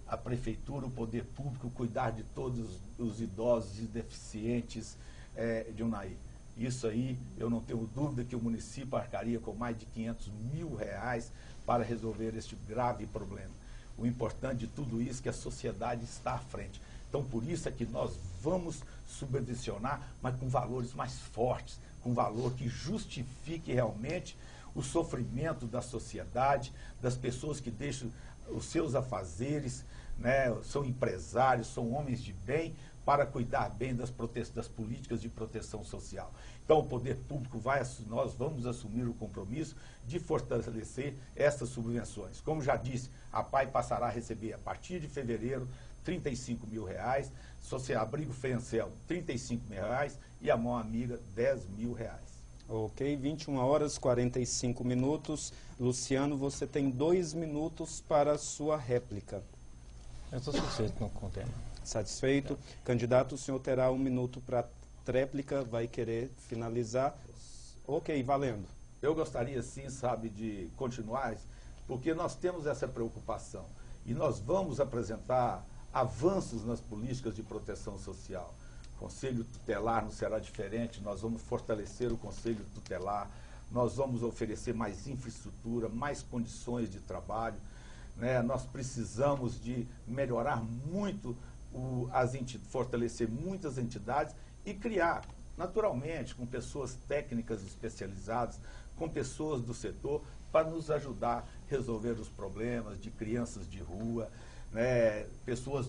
D: a prefeitura, o poder público, cuidar de todos os idosos e deficientes de Unai. Isso aí, eu não tenho dúvida que o município arcaria com mais de R$500 mil para resolver este grave problema. O importante de tudo isso é que a sociedade está à frente. Então, por isso é que nós vamos subvencionar, mas com valores mais fortes, com valor que justifique realmente o sofrimento da sociedade, das pessoas que deixam os seus afazeres, né, são empresários, são homens de bem, para cuidar bem das políticas de proteção social. Então, o poder público nós vamos assumir o compromisso de fortalecer essas subvenções. Como já disse, a PAI passará a receber, a partir de fevereiro, R$35 mil, Abrigo Frei Anselmo, R$35 mil e a Mão Amiga, R$10 mil.
B: Ok, 21 horas 45 minutos. Luciano, você tem 2 minutos para a sua réplica.
F: Eu estou satisfeito com o tema.
B: Satisfeito? Candidato, o senhor terá 1 minuto para a tréplica, vai querer finalizar? Ok, valendo.
D: Eu gostaria, sim, sabe, de continuar, porque nós temos essa preocupação e nós vamos apresentar avanços nas políticas de proteção social. O Conselho Tutelar não será diferente, nós vamos fortalecer o Conselho Tutelar, nós vamos oferecer mais infraestrutura, mais condições de trabalho, né? Nós precisamos de melhorar muito, fortalecer muitas entidades e criar, naturalmente, com pessoas técnicas especializadas, com pessoas do setor, para nos ajudar a resolver os problemas de crianças de rua, né, pessoas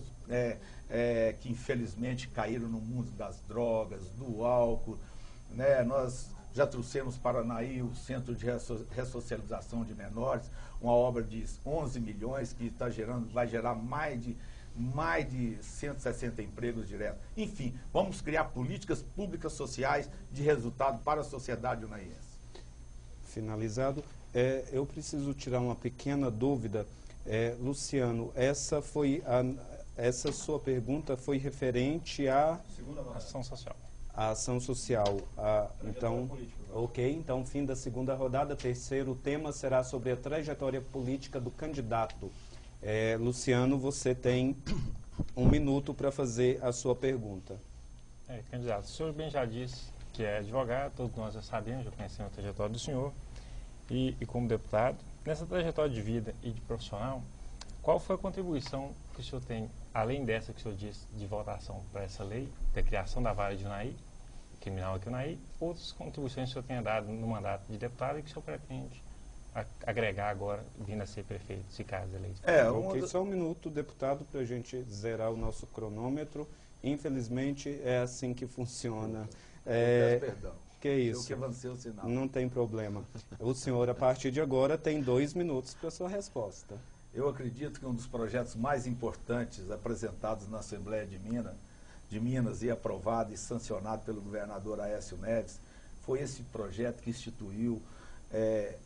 D: que infelizmente caíram no mundo das drogas, do álcool, né. Nós já trouxemos para Anaí o Centro de Ressocialização de Menores, uma obra de 11 milhões que vai gerar mais de 160 empregos diretos. Enfim, vamos criar políticas públicas sociais de resultado para a sociedade unaiense.
B: Finalizado. Eu preciso tirar uma pequena dúvida. Luciano, essa sua pergunta foi referente à
F: Ação social.
B: A ação social. Então, ok, então fim da segunda rodada. Terceiro tema será sobre a trajetória política do candidato. Luciano, você tem 1 minuto para fazer a sua pergunta.
F: Candidato, o senhor bem já disse que é advogado, todos nós já sabemos, já conhecemos a trajetória do senhor, e como deputado, nessa trajetória de vida e de profissional, qual foi a contribuição que o senhor tem, além dessa que o senhor disse, de votação para essa lei, da criação da vara de Unai, criminal aqui Unai, outras contribuições que o senhor tenha dado no mandato de deputado e que o senhor pretende agregar agora, vindo a ser prefeito, se caso eleito?
B: Ok, só 1 minuto, deputado, para a gente zerar o nosso cronômetro. Infelizmente, é assim que funciona.
D: Peço perdão.
B: Que isso?
D: Eu que avancei o sinal.
B: Não tem problema. O senhor, a partir de agora, tem 2 minutos para sua resposta.
D: Eu acredito que um dos projetos mais importantes apresentados na Assembleia de Minas e aprovado e sancionado pelo governador Aécio Neves foi esse projeto que instituiu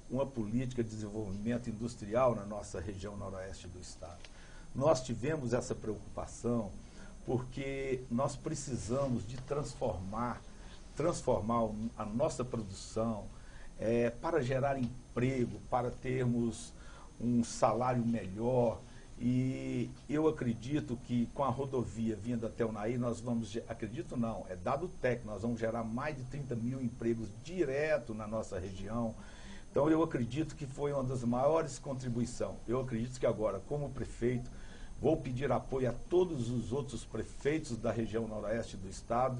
D: uma política de desenvolvimento industrial na nossa região noroeste do estado. Nós tivemos essa preocupação porque nós precisamos de transformar a nossa produção para gerar emprego, para termos um salário melhor. E eu acredito que com a rodovia vindo até Unai, nós vamos, acredito não, é dado técnico, nós vamos gerar mais de 30 mil empregos direto na nossa região. Então eu acredito que foi uma das maiores contribuições. Eu acredito que agora, como prefeito, vou pedir apoio a todos os outros prefeitos da região noroeste do estado,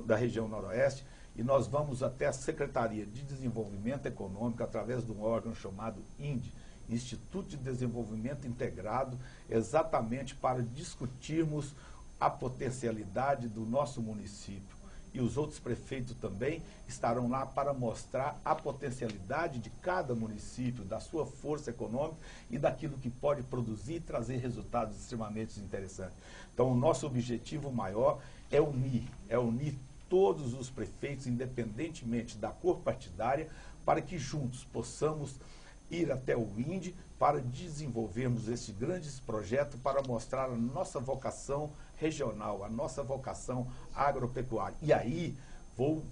D: da região noroeste, e nós vamos até a Secretaria de Desenvolvimento Econômico, através de um órgão chamado INDE, Instituto de Desenvolvimento Integrado, exatamente para discutirmos a potencialidade do nosso município. E os outros prefeitos também estarão lá para mostrar a potencialidade de cada município, da sua força econômica e daquilo que pode produzir e trazer resultados extremamente interessantes. Então, o nosso objetivo maior é unir todos os prefeitos, independentemente da cor partidária, para que juntos possamos ir até o INDE para desenvolvermos esse grande projeto para mostrar a nossa vocação regional, a nossa vocação agropecuária. E aí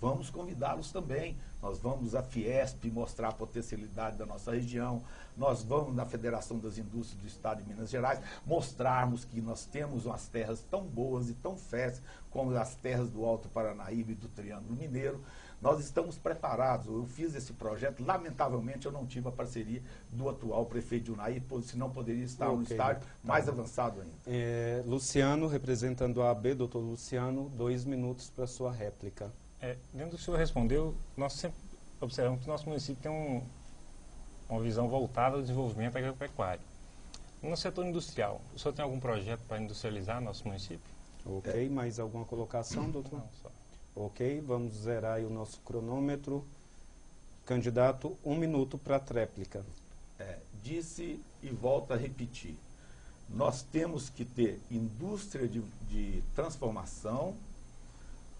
D: vamos convidá-los também. Nós vamos à Fiesp mostrar a potencialidade da nossa região, nós vamos na Federação das Indústrias do Estado de Minas Gerais mostrarmos que nós temos umas terras tão boas e tão férteis como as terras do Alto Paranaíba e do Triângulo Mineiro. Nós estamos preparados. Eu fiz esse projeto, lamentavelmente eu não tive a parceria do atual prefeito de Unai, senão poderia estar no estágio mais avançado ainda.
B: Luciano, representando a AB, doutor Luciano, 2 minutos para sua réplica.
F: Dentro do que o senhor respondeu, nós sempre observamos que o nosso município tem uma visão voltada ao desenvolvimento agropecuário. No setor industrial, o senhor tem algum projeto para industrializar nosso município?
B: Ok, mais alguma colocação, doutor?
F: Não, só.
B: Ok, vamos zerar aí o nosso cronômetro. Candidato, 1 minuto para a tréplica.
D: Disse e volto a repetir. Nós temos que ter indústria de transformação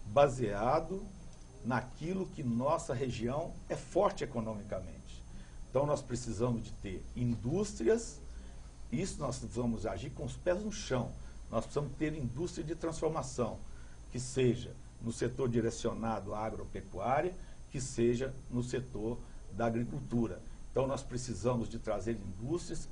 D: baseado naquilo que nossa região é forte economicamente. Então nós precisamos de ter indústrias, isso nós vamos agir com os pés no chão. Nós precisamos ter indústria de transformação, que seja no setor direcionado à agropecuária, que seja no setor da agricultura. Então nós precisamos de trazer indústrias,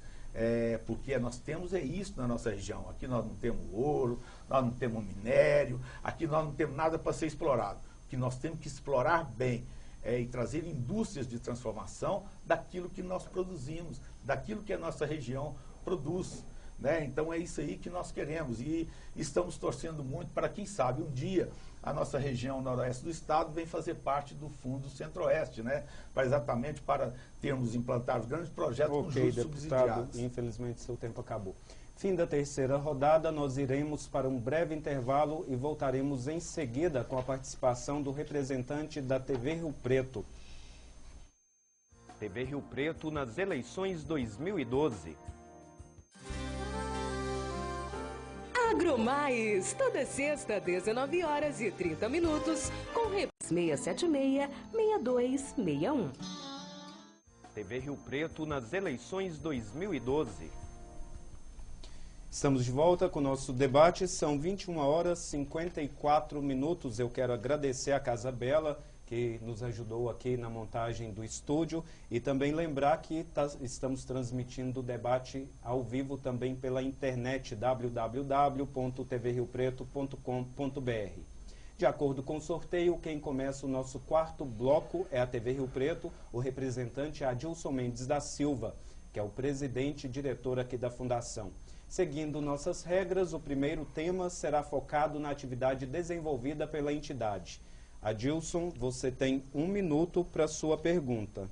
D: porque nós temos isso na nossa região. Aqui nós não temos ouro, nós não temos minério, aqui nós não temos nada para ser explorado. O que nós temos que explorar bem e trazer indústrias de transformação daquilo que nós produzimos, daquilo que a nossa região produz. Né? Então é isso aí que nós queremos e estamos torcendo muito para, quem sabe, um dia a nossa região noroeste do estado venha fazer parte do Fundo Centro-Oeste, né? Exatamente para termos implantado grandes projetos com juros subsidiados.
B: Infelizmente seu tempo acabou. Fim da terceira rodada, nós iremos para um breve intervalo e voltaremos em seguida com a participação do representante da TV Rio Preto.
A: TV Rio Preto nas eleições 2012.
G: AgroMais, toda sexta, 19h30, com rep 676-6261.
A: TV Rio Preto nas eleições 2012.
B: Estamos de volta com o nosso debate, são 21h54. Eu quero agradecer a Casa Bela, que nos ajudou aqui na montagem do estúdio, e também lembrar que estamos transmitindo o debate ao vivo também pela internet, www.tvriopreto.com.br. De acordo com o sorteio, quem começa o nosso quarto bloco é a TV Rio Preto, o representante é Adilson Mendes da Silva, que é o presidente e diretor aqui da Fundação. Seguindo nossas regras, o primeiro tema será focado na atividade desenvolvida pela entidade. Adilson, você tem 1 minuto para sua pergunta.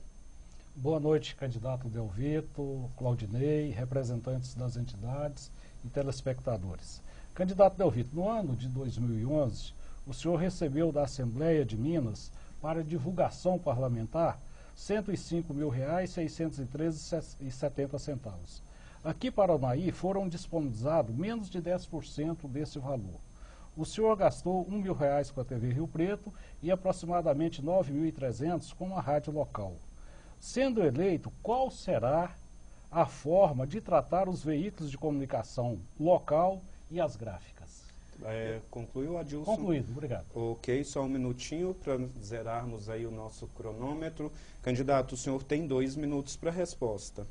H: Boa noite, candidato Delvito, Claudinei, representantes das entidades e telespectadores. Candidato Delvito, no ano de 2011, o senhor recebeu da Assembleia de Minas, para divulgação parlamentar, R$ 105.613,70. Aqui para o Unaí foram disponibilizados menos de 10% desse valor. O senhor gastou R$ 1.000 com a TV Rio Preto e aproximadamente R$ 9.300 com a rádio local. Sendo eleito, qual será a forma de tratar os veículos de comunicação local e as gráficas?
B: Concluiu, Adilson?
H: Concluído, obrigado.
B: Ok, só 1 minutinho para zerarmos aí o nosso cronômetro. Candidato, o senhor tem 2 minutos para a resposta.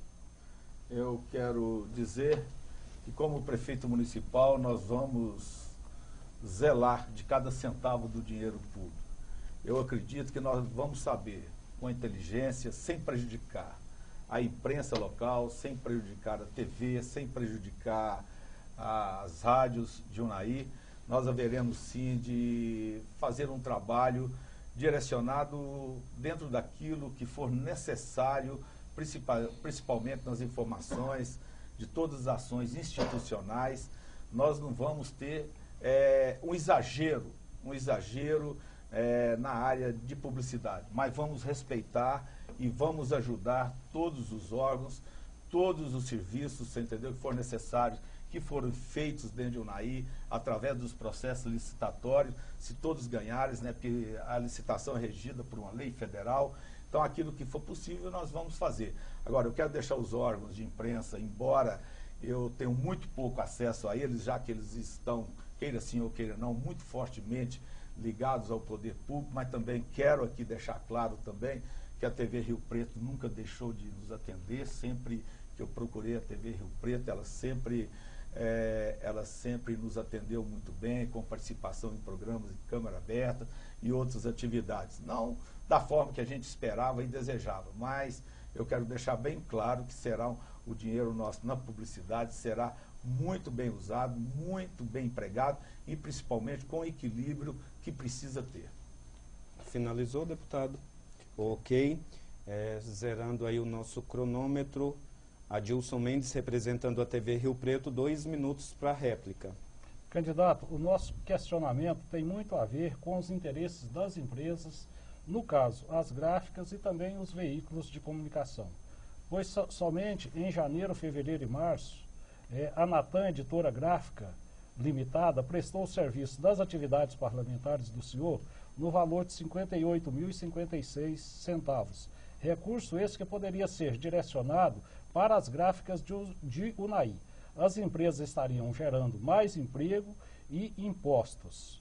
D: Eu quero dizer que, como prefeito municipal, nós vamos zelar de cada centavo do dinheiro público. Eu acredito que nós vamos saber, com inteligência, sem prejudicar a imprensa local, sem prejudicar a TV, sem prejudicar as rádios de Unaí, nós haveremos sim de fazer um trabalho direcionado dentro daquilo que for necessário, principalmente nas informações de todas as ações institucionais. Nós não vamos ter um exagero na área de publicidade, mas vamos respeitar e vamos ajudar todos os órgãos, todos os serviços, você entendeu, que for necessário, que foram feitos dentro de Unaí, através dos processos licitatórios, se todos ganharem, né, porque a licitação é regida por uma lei federal. Então, aquilo que for possível, nós vamos fazer. Agora, eu quero deixar os órgãos de imprensa, embora eu tenha muito pouco acesso a eles, já que eles estão, queira sim ou queira não, muito fortemente ligados ao poder público, mas também quero aqui deixar claro também que a TV Rio Preto nunca deixou de nos atender. Sempre que eu procurei a TV Rio Preto, ela sempre nos atendeu muito bem, com participação em programas de câmara aberta e outras atividades. Não da forma que a gente esperava e desejava, mas eu quero deixar bem claro que o dinheiro nosso na publicidade será muito bem usado, muito bem empregado e principalmente com o equilíbrio que precisa ter.
B: Finalizou, deputado? Ok. Zerando aí o nosso cronômetro. Adilson Mendes, representando a TV Rio Preto, 2 minutos para a réplica.
H: Candidato, o nosso questionamento tem muito a ver com os interesses das empresas, no caso, as gráficas e também os veículos de comunicação. Pois somente em janeiro, fevereiro e março, a Natan Editora Gráfica Limitada prestou o serviço das atividades parlamentares do senhor no valor de R$ 58.056. Recurso esse que poderia ser direcionado para as gráficas de Unai. As empresas estariam gerando mais emprego e impostos.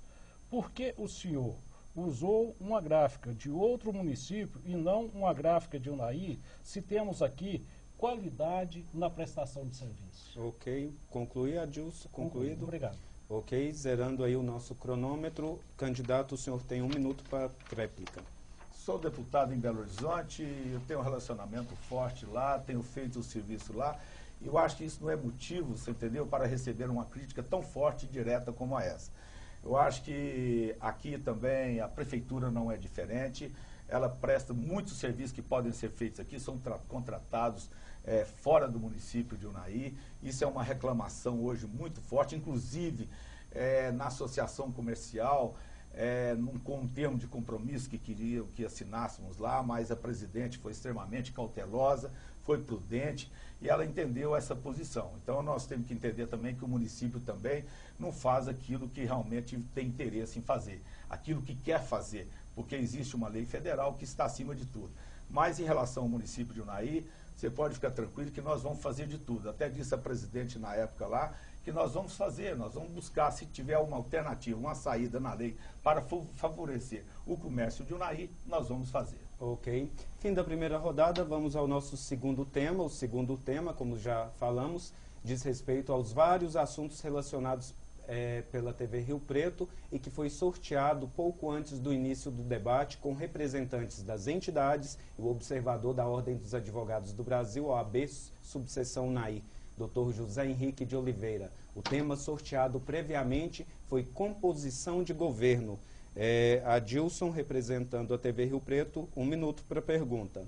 H: Por que o senhor usou uma gráfica de outro município e não uma gráfica de Unai, se temos aqui qualidade na prestação de serviço?
B: Ok, conclui, Adilson, concluído.
H: Obrigado.
B: Ok, zerando aí o nosso cronômetro. Candidato, o senhor tem 1 minuto para réplica.
D: Sou deputado em Belo Horizonte, eu tenho um relacionamento forte lá, tenho feito o serviço lá. E eu acho que isso não é motivo, você entendeu, para receber uma crítica tão forte e direta como essa. Eu acho que aqui também a prefeitura não é diferente, ela presta muitos serviços que podem ser feitos aqui, são contratados fora do município de Unai. Isso é uma reclamação hoje muito forte, inclusive na associação comercial, com um termo de compromisso que queriam que assinássemos lá, mas a presidente foi extremamente cautelosa, foi prudente e ela entendeu essa posição. Então nós temos que entender também que o município também não faz aquilo que realmente tem interesse em fazer, aquilo que quer fazer, porque existe uma lei federal que está acima de tudo. Mas em relação ao município de Unai, você pode ficar tranquilo que nós vamos fazer de tudo. Até disse a presidente na época lá que nós vamos fazer, nós vamos buscar, se tiver uma alternativa, uma saída na lei para favorecer o comércio de Unai, nós vamos fazer.
B: Ok. Fim da primeira rodada, vamos ao nosso segundo tema. O segundo tema, como já falamos, diz respeito aos vários assuntos relacionados pela TV Rio Preto e que foi sorteado pouco antes do início do debate com representantes das entidades e o observador da Ordem dos Advogados do Brasil, OAB, subseção Unai, Dr. José Henrique de Oliveira. O tema sorteado previamente foi composição de governo. Adilson, representando a TV Rio Preto, 1 minuto para a pergunta.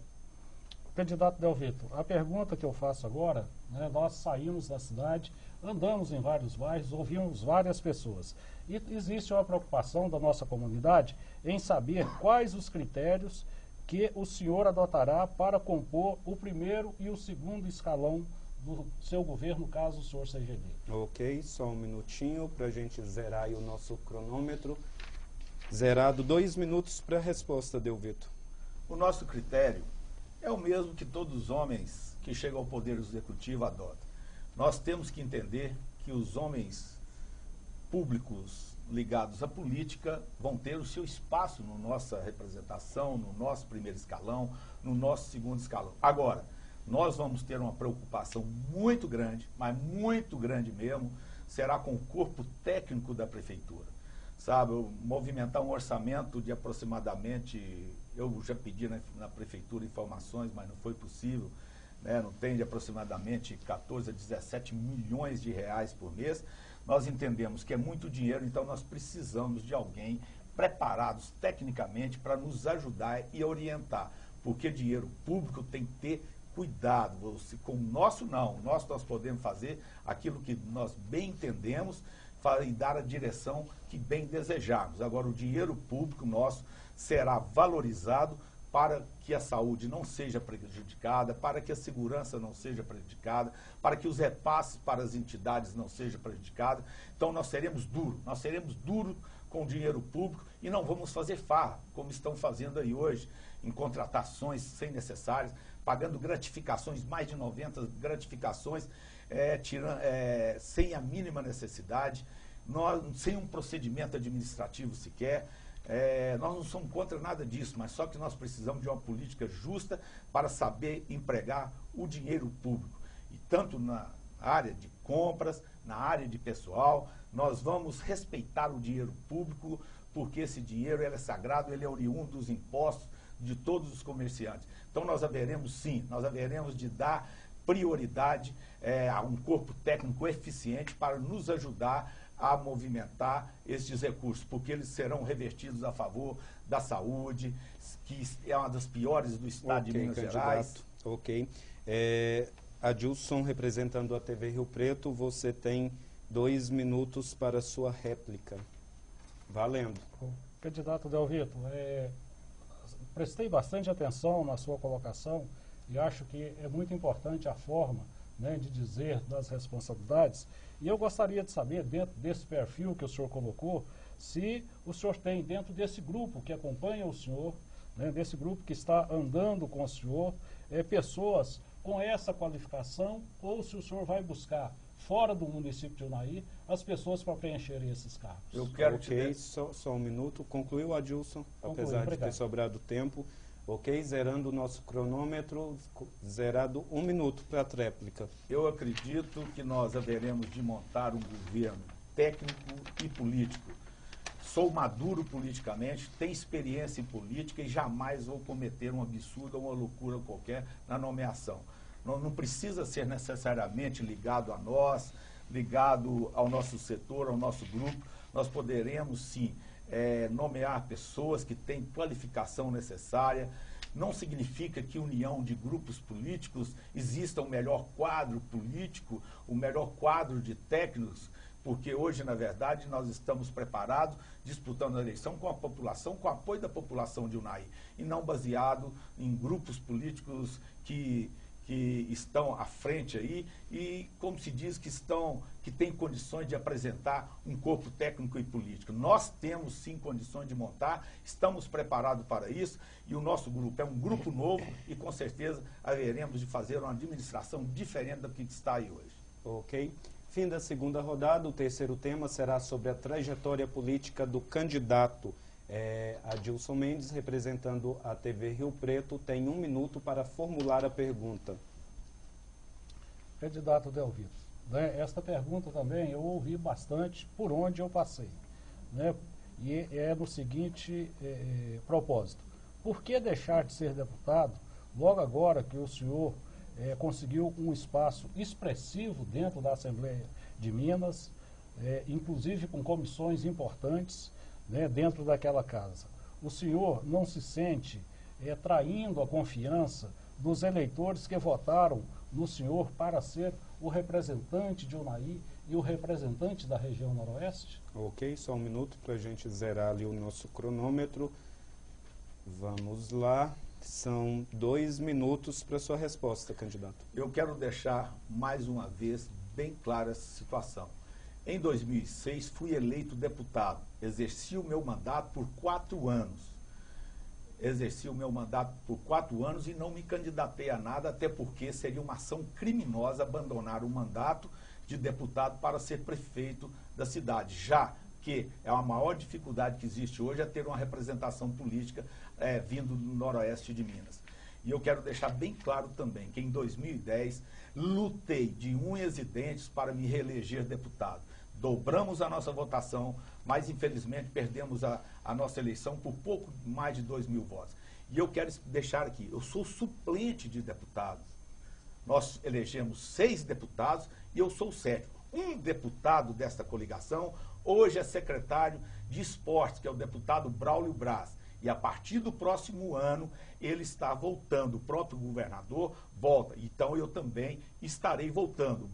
H: Candidato Delvito, a pergunta que eu faço agora, nós saímos da cidade, andamos em vários bairros, ouvimos várias pessoas. E existe uma preocupação da nossa comunidade em saber quais os critérios que o senhor adotará para compor o primeiro e o segundo escalão do seu governo, caso o senhor seja eleito.
B: Ok, só 1 minutinho para a gente zerar aí o nosso cronômetro. Zerado 2 minutos para a resposta, Delvito.
D: O nosso critério é o mesmo que todos os homens que chegam ao poder executivo adotam. Nós temos que entender que os homens públicos ligados à política vão ter o seu espaço na nossa representação, no nosso primeiro escalão, no nosso segundo escalão. Agora, nós vamos ter uma preocupação muito grande, mas muito grande mesmo, será com o corpo técnico da prefeitura. Sabe, movimentar um orçamento de aproximadamente, eu já pedi na prefeitura informações, mas não foi possível, não tem, de aproximadamente 14 a 17 milhões de reais por mês. Nós entendemos que é muito dinheiro, então nós precisamos de alguém preparados tecnicamente para nos ajudar e orientar, porque dinheiro público tem que ter cuidado. Com o nosso não, nós podemos fazer aquilo que nós bem entendemos e dar a direção que bem desejarmos. Agora, o dinheiro público nosso será valorizado para que a saúde não seja prejudicada, para que a segurança não seja prejudicada, para que os repasses para as entidades não sejam prejudicados. Então, nós seremos duros com o dinheiro público e não vamos fazer farra, como estão fazendo aí hoje, em contratações sem necessárias, pagando gratificações, mais de 90 gratificações, sem a mínima necessidade, sem um procedimento administrativo sequer. Nós não somos contra nada disso, mas só que nós precisamos de uma política justa para saber empregar o dinheiro público. E tanto na área de compras, na área de pessoal, nós vamos respeitar o dinheiro público, porque esse dinheiro ele é sagrado, ele é oriundo dos impostos de todos os comerciantes. Então nós haveremos de dar prioridade a um corpo técnico eficiente para nos ajudar a movimentar esses recursos, porque eles serão revertidos a favor da saúde, que é uma das piores do estado de Minas Gerais.
B: Ok. Adilson, representando a TV Rio Preto, você tem 2 minutos para sua réplica. Valendo.
H: Candidato Delvito, prestei bastante atenção na sua colocação e acho que é muito importante a forma de dizer das responsabilidades. E eu gostaria de saber, dentro desse perfil que o senhor colocou, se o senhor tem dentro desse grupo que acompanha o senhor, né, desse grupo que está andando com o senhor, pessoas com essa qualificação, ou se o senhor vai buscar fora do município de Unai as pessoas para preencherem esses cargos.
D: Eu quero
B: Ok, só um minuto. Concluiu, Adilson,
H: Concluí,
B: apesar de
H: obrigado.
B: ter sobrado tempo. Ok, zerando o nosso cronômetro, zerado 1 minuto para a tréplica.
D: Eu acredito que nós haveremos de montar um governo técnico e político. Sou maduro politicamente, tenho experiência em política e jamais vou cometer um absurdo ou uma loucura qualquer na nomeação. Não precisa ser necessariamente ligado a nós, ligado ao nosso setor, ao nosso grupo. Nós poderemos, sim, nomear pessoas que têm qualificação necessária. Não significa que união de grupos políticos exista o melhor quadro político, o melhor quadro de técnicos, porque hoje, na verdade, nós estamos preparados, disputando a eleição com a população, com o apoio da população de Unai, e não baseado em grupos políticos que estão à frente aí e, como se diz, que têm condições de apresentar um corpo técnico e político. Nós temos, sim, condições de montar, estamos preparados para isso, e o nosso grupo é um grupo novo e, com certeza, haveremos de fazer uma administração diferente do que está aí hoje.
B: Ok. Fim da segunda rodada, o terceiro tema será sobre a trajetória política do candidato. Adilson Mendes, representando a TV Rio Preto, tem 1 minuto para formular a pergunta.
H: Candidato Delvito, né, esta pergunta também eu ouvi bastante por onde eu passei, né, e é no seguinte propósito: por que deixar de ser deputado logo agora que o senhor conseguiu um espaço expressivo dentro da Assembleia de Minas, inclusive com comissões importantes, né, dentro daquela casa? O senhor não se sente traindo a confiança dos eleitores que votaram no senhor para ser o representante de Unai e o representante da região noroeste?
B: Ok, só 1 minuto para a gente zerar ali o nosso cronômetro. Vamos lá. São 2 minutos para sua resposta, candidato.
D: Eu quero deixar mais uma vez bem clara essa situação. Em 2006, fui eleito deputado. Exerci o meu mandato por 4 anos. Exerci o meu mandato por 4 anos e não me candidatei a nada, até porque seria uma ação criminosa abandonar o mandato de deputado para ser prefeito da cidade, já que é a maior dificuldade que existe hoje é ter uma representação política vindo do noroeste de Minas. E eu quero deixar bem claro também que em 2010 lutei de unhas e dentes para me reeleger deputado. Dobramos a nossa votação, mas infelizmente perdemos a nossa eleição por pouco mais de 2.000 votos. E eu quero deixar aqui, eu sou suplente de deputados. Nós elegemos 6 deputados e eu sou o 7º. Um deputado desta coligação hoje é secretário de esportes, que é o deputado Braulio Braz. E a partir do próximo ano, ele está voltando. O próprio governador volta. Então, eu também estarei voltando.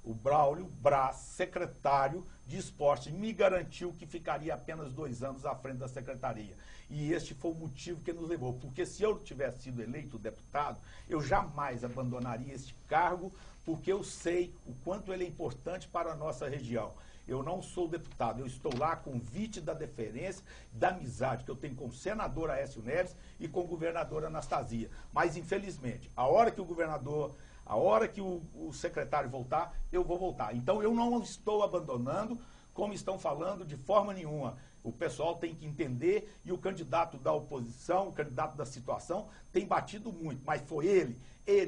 D: O Braulio Braz, secretário de esporte, me garantiu que ficaria apenas 2 anos à frente da secretaria. E este foi o motivo que nos levou. Porque se eu tivesse sido eleito deputado, eu jamais abandonaria este cargo, porque eu sei o quanto ele é importante para a nossa região. Eu não sou deputado, eu estou lá a convite da deferência, da amizade que eu tenho com o senador Aécio Neves e com o governador Anastasia. Mas, infelizmente, a hora que o secretário voltar, eu vou voltar. Então, eu não estou abandonando, como estão falando, de forma nenhuma. O pessoal tem que entender, e o candidato da oposição, o candidato da situação, tem batido muito, mas foi ele,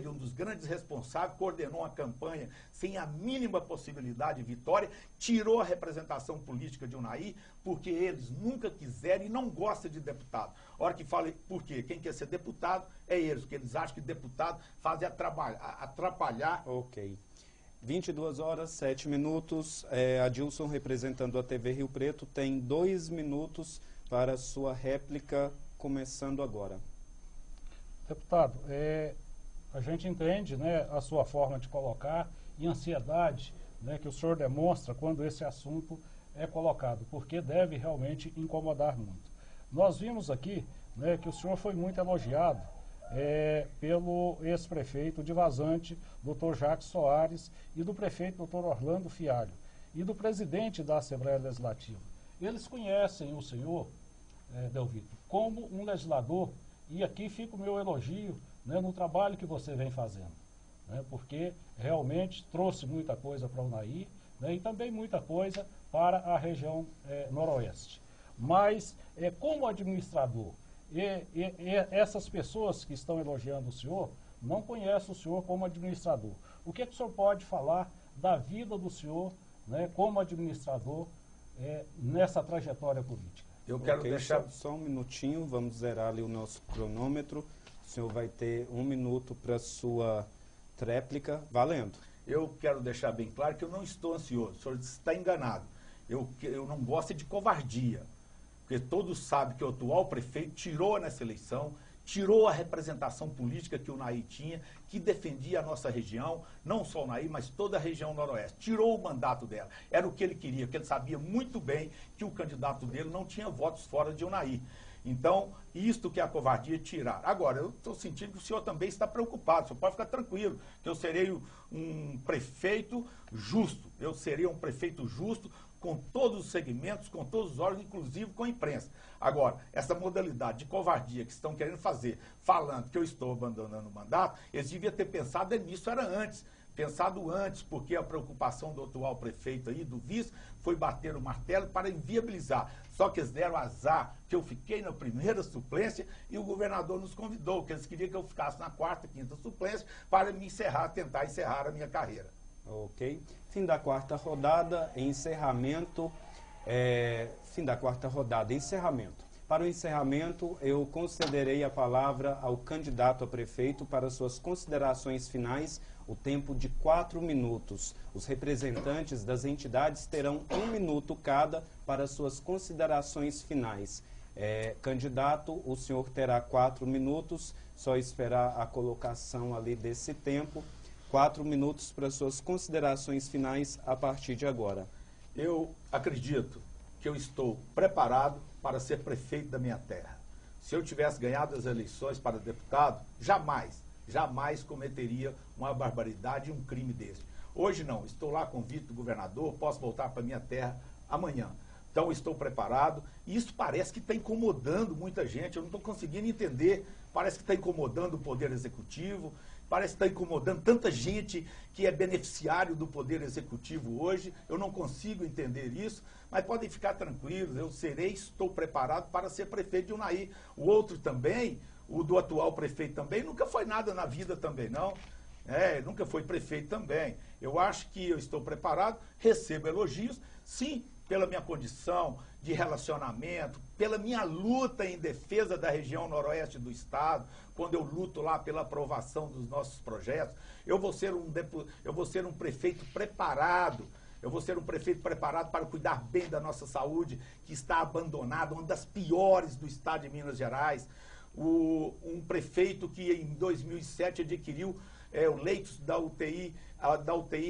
D: um dos grandes responsáveis, coordenou uma campanha sem a mínima possibilidade de vitória, tirou a representação política de Unai, porque eles nunca quiseram e não gostam de deputado. A hora que fala, por quê? Quem quer ser deputado é eles, porque eles acham que deputado faz atrapalhar.
B: Ok. 22 horas, 7 minutos. Adilson, representando a TV Rio Preto, tem 2 minutos para sua réplica, começando agora.
H: Deputado, a gente entende, né, a sua forma de colocar e ansiedade, né, que o senhor demonstra quando esse assunto é colocado, porque deve realmente incomodar muito. Nós vimos aqui, né, que o senhor foi muito elogiado pelo ex-prefeito de Vazante, Dr. Jacques Soares, e do prefeito Dr. Orlando Fialho, e do presidente da Assembleia Legislativa. eles conhecem o senhor, Delvito, como um legislador, e aqui fica o meu elogio, né, no trabalho que você vem fazendo, né, porque realmente trouxe muita coisa para o Unaí, né, e também muita coisa para a região noroeste. Mas, como administrador, essas pessoas que estão elogiando o senhor não conhecem o senhor como administrador. O que o senhor pode falar da vida do senhor, né, como administrador nessa trajetória política?
D: Eu quero deixar...
B: Só um minutinho, vamos zerar ali o nosso cronômetro. O senhor vai ter 1 minuto para sua tréplica. Valendo.
D: Eu quero deixar bem claro que eu não estou ansioso, o senhor está enganado. Eu não gosto de covardia, porque todos sabem que o atual prefeito tirou nessa eleição, tirou a representação política que o Unaí tinha, que defendia a nossa região, não só o Unaí, mas toda a região noroeste. Tirou o mandato dela. Era o que ele queria, porque ele sabia muito bem que o candidato dele não tinha votos fora de Unaí. Então, isto que é a covardia tirar. Agora, eu estou sentindo que o senhor também está preocupado, o senhor pode ficar tranquilo, que eu serei um prefeito justo. Eu serei um prefeito justo com todos os segmentos, com todos os órgãos, inclusive com a imprensa. Agora, essa modalidade de covardia que estão querendo fazer, falando que eu estou abandonando o mandato, eles deviam ter pensado nisso, era antes. Pensado antes, porque a preocupação do atual prefeito aí, do vice, foi bater o martelo para inviabilizar. Só que eles deram azar, que eu fiquei na primeira suplência e o governador nos convidou, que eles queriam que eu ficasse na quarta, quinta suplência para me encerrar, tentar encerrar a minha carreira.
B: Ok. Fim da quarta rodada, encerramento. Fim da quarta rodada, encerramento. Para o encerramento, eu concederei a palavra ao candidato a prefeito para suas considerações finais, o tempo de 4 minutos. Os representantes das entidades terão 1 minuto cada para suas considerações finais. Candidato, o senhor terá 4 minutos, só esperar a colocação ali desse tempo. 4 minutos para suas considerações finais a partir de agora.
D: Eu acredito que eu estou preparado para ser prefeito da minha terra. Se eu tivesse ganhado as eleições para deputado, jamais cometeria uma barbaridade e um crime desse. Hoje não, estou lá convite do governador, posso voltar para minha terra amanhã. Então estou preparado e isso parece que está incomodando muita gente, eu não estou conseguindo entender, parece que está incomodando o Poder Executivo, parece que está incomodando tanta gente que é beneficiário do Poder Executivo hoje, eu não consigo entender isso, mas podem ficar tranquilos, eu estou preparado para ser prefeito de Unaí. O outro também, o do atual prefeito também, nunca foi nada na vida também não, nunca foi prefeito também. Eu acho que eu estou preparado, recebo elogios, sim, pela minha condição de relacionamento, pela minha luta em defesa da região noroeste do estado, quando eu luto lá pela aprovação dos nossos projetos, eu vou ser um prefeito preparado, para cuidar bem da nossa saúde, que está abandonada, uma das piores do estado de Minas Gerais, um prefeito que em 2007 adquiriu leitos da UTI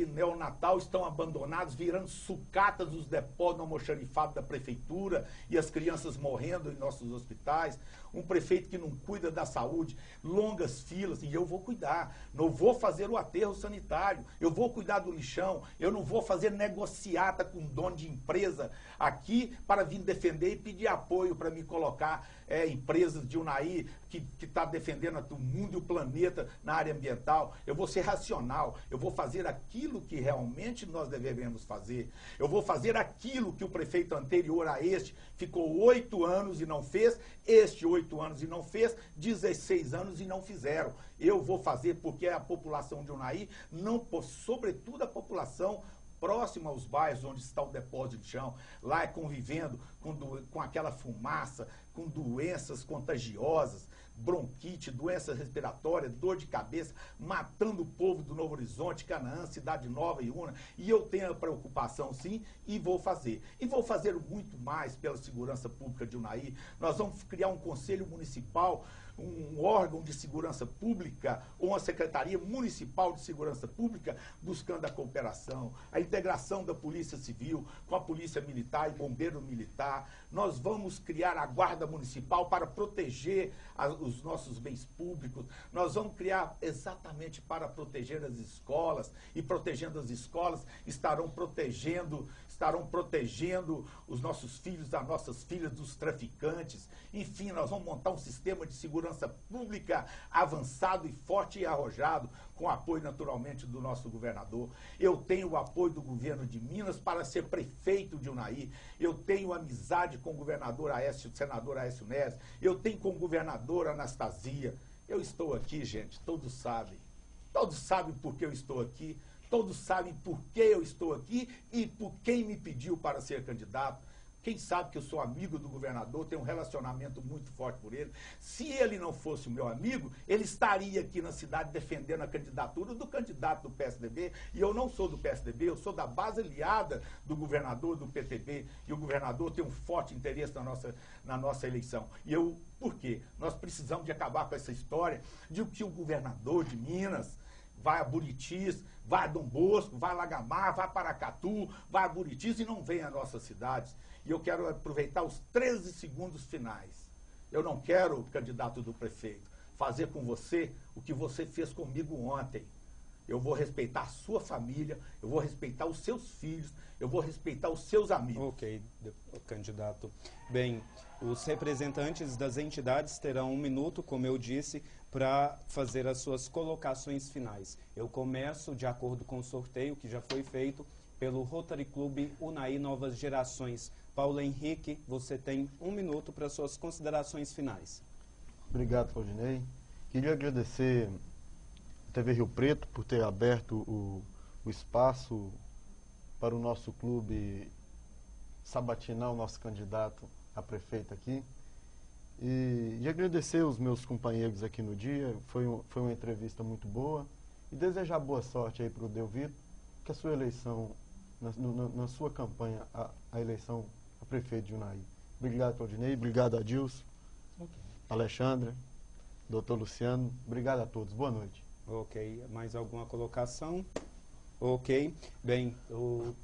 D: neonatal estão abandonados, virando sucatas dos depósitos no almoxarifado da prefeitura e as crianças morrendo em nossos hospitais. Um prefeito que não cuida da saúde, longas filas, e eu vou cuidar. Não vou fazer o aterro sanitário, eu vou cuidar do lixão, eu não vou fazer negociata com dono de empresa aqui para vir defender e pedir apoio para me colocar empresas de Unaí que está defendendo o mundo e o planeta na área ambiental. Eu vou ser racional, eu vou fazer aquilo que realmente nós devemos fazer. Eu vou fazer aquilo que o prefeito anterior a este ficou 8 anos e não fez, 8 anos e não fez, 16 anos e não fizeram. Eu vou fazer porque a população de Unaí, sobretudo a população próxima aos bairros onde está o depósito de chão, lá convivendo com aquela fumaça, com doenças contagiosas, bronquite, doenças respiratórias, dor de cabeça, matando o povo do Novo Horizonte, Canaã, Cidade Nova e Una. E eu tenho a preocupação, sim, e vou fazer. E vou fazer muito mais pela segurança pública de Unaí. Nós vamos criar um conselho municipal um órgão de segurança pública ou uma Secretaria Municipal de Segurança Pública buscando a cooperação, a integração da Polícia Civil com a Polícia Militar e Bombeiro Militar. Nós vamos criar a Guarda Municipal para proteger os nossos bens públicos. Nós vamos criar exatamente para proteger as escolas, e protegendo as escolas estarão protegendo os nossos filhos, as nossas filhas dos traficantes. Enfim, nós vamos montar um sistema de segurança pública avançado e forte e arrojado, com apoio naturalmente do nosso governador. Eu tenho o apoio do governo de Minas para ser prefeito de Unai. Eu tenho amizade com o governador Aécio, senador Aécio Neves. Eu tenho com o governador Anastasia. Eu estou aqui, gente, todos sabem. Todos sabem por que eu estou aqui. Todos sabem por que eu estou aqui e por quem me pediu para ser candidato. Quem sabe que eu sou amigo do governador, tenho um relacionamento muito forte por ele. Se ele não fosse o meu amigo, ele estaria aqui na cidade defendendo a candidatura do candidato do PSDB. E eu não sou do PSDB, eu sou da base aliada do governador do PTB. E o governador tem um forte interesse na nossa eleição. Por quê? Nós precisamos de acabar com essa história de que o governador de Minas vai a Buritis, vai a Dom Bosco, vai a Lagamar, vai a Paracatu, vai a Buritis e não vem às nossas cidades. E eu quero aproveitar os 13 segundos finais. Eu não quero, candidato do prefeito, fazer com você o que você fez comigo ontem. Eu vou respeitar a sua família, eu vou respeitar os seus filhos, eu vou respeitar os seus amigos.
B: Ok, candidato. Bem, os representantes das entidades terão 1 minuto, como eu disse, para fazer as suas colocações finais. Eu começo de acordo com o sorteio que já foi feito pelo Rotary Club Unai Novas Gerações. Paulo Henrique, você tem 1 minuto para suas considerações finais.
C: Obrigado, Claudinei. Queria agradecer a TV Rio Preto por ter aberto o espaço para o nosso clube sabatinar o nosso candidato a prefeito aqui. E agradecer os meus companheiros aqui no dia, foi uma entrevista muito boa. E desejar boa sorte aí para o Delvito, que a sua eleição, na sua campanha, a eleição a prefeito de Unai. Obrigado, Claudinei, obrigado, Adilson, Alexandra, doutor Luciano, obrigado a todos, boa noite.
B: Ok, mais alguma colocação? Ok, bem,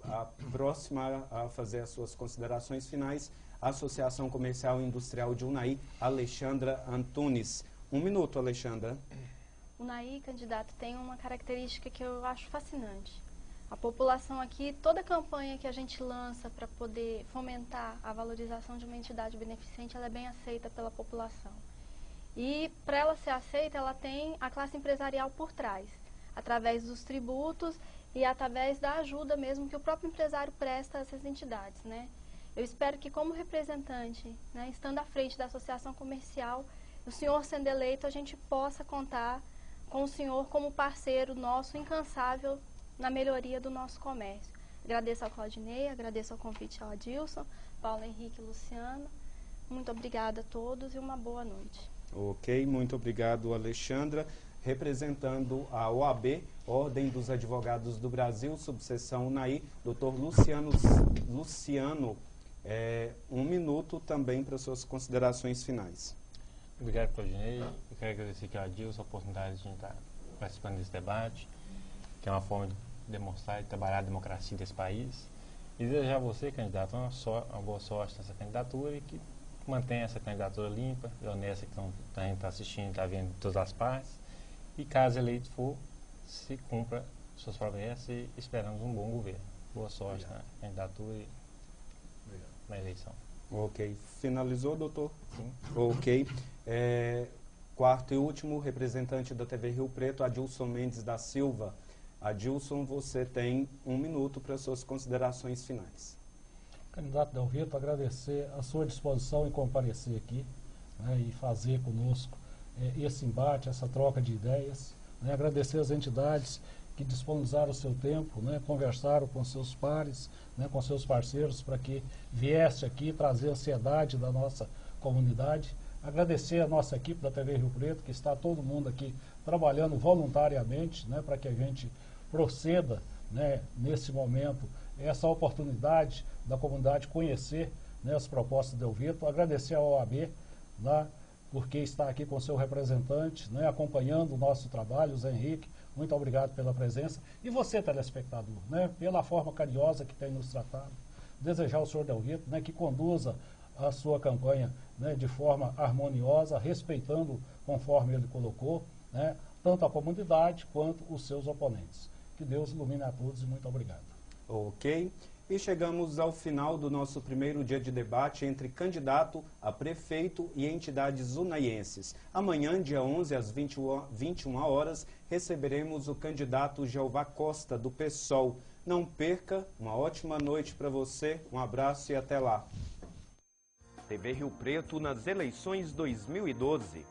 B: a próxima a fazer as suas considerações finais, a Associação Comercial e Industrial de Unai, Alexandra Antunes. 1 minuto, Alexandra.
E: Unai, candidato, tem uma característica que eu acho fascinante. A população aqui, toda campanha que a gente lança para poder fomentar a valorização de uma entidade beneficente, ela é bem aceita pela população. E para ela ser aceita, ela tem a classe empresarial por trás, através dos tributos e através da ajuda mesmo que o próprio empresário presta a essas entidades, né? Eu espero que, como representante, né, estando à frente da associação comercial, o senhor sendo eleito, a gente possa contar com o senhor como parceiro nosso incansável na melhoria do nosso comércio. Agradeço ao Claudinei, agradeço ao convite ao Adilson, Paulo Henrique e Luciano. Muito obrigada a todos e uma boa noite.
B: Ok, muito obrigado, Alexandra. Representando a OAB, Ordem dos Advogados do Brasil, subseção Unai, doutor Luciano, 1 minuto também para suas considerações finais.
F: Obrigado, Claudinei. Eu quero agradecer aqui ao Adilson a oportunidade de estar participando desse debate, que é uma forma de demonstrar e trabalhar a democracia desse país. E desejar a você, candidato, uma boa sorte nessa candidatura e que mantenha essa candidatura limpa e honesta que a gente está assistindo, está vendo de todas as partes. E caso eleito for, se cumpra suas promessas e esperamos um bom governo. Boa sorte na candidatura e na eleição.
B: Ok. Finalizou, doutor?
F: Sim.
B: Ok. Quarto e último, representante da TV Rio Preto, Adilson Mendes da Silva. Adilson, você tem 1 minuto para suas considerações finais.
H: Candidato Delvito, agradecer a sua disposição em comparecer aqui, né, e fazer conosco esse embate, essa troca de ideias. Né, agradecer as entidades que disponibilizaram o seu tempo, né, conversaram com seus pares, né, com seus parceiros, para que viesse aqui trazer a ansiedade da nossa comunidade. Agradecer a nossa equipe da TV Rio Preto, que está todo mundo aqui trabalhando voluntariamente, né, para que a gente proceda, né, nesse momento, essa oportunidade da comunidade conhecer, né, as propostas do Delvito. Agradecer à OAB, né, porque está aqui com seu representante, né, acompanhando o nosso trabalho, o Zé Henrique. Muito obrigado pela presença. E você, telespectador, né, pela forma carinhosa que tem nos tratado. Desejar ao senhor Delvito, né, que conduza a sua campanha, né, de forma harmoniosa, respeitando conforme ele colocou, né, tanto a comunidade quanto os seus oponentes. Que Deus ilumine a todos e muito obrigado.
B: Ok. E chegamos ao final do nosso primeiro dia de debate entre candidato a prefeito e entidades unaienses. Amanhã, dia 11, às 21 horas, receberemos o candidato Jeová Costa, do PSOL. Não perca, uma ótima noite para você, um abraço e até lá.
A: TV Rio Preto nas eleições 2012.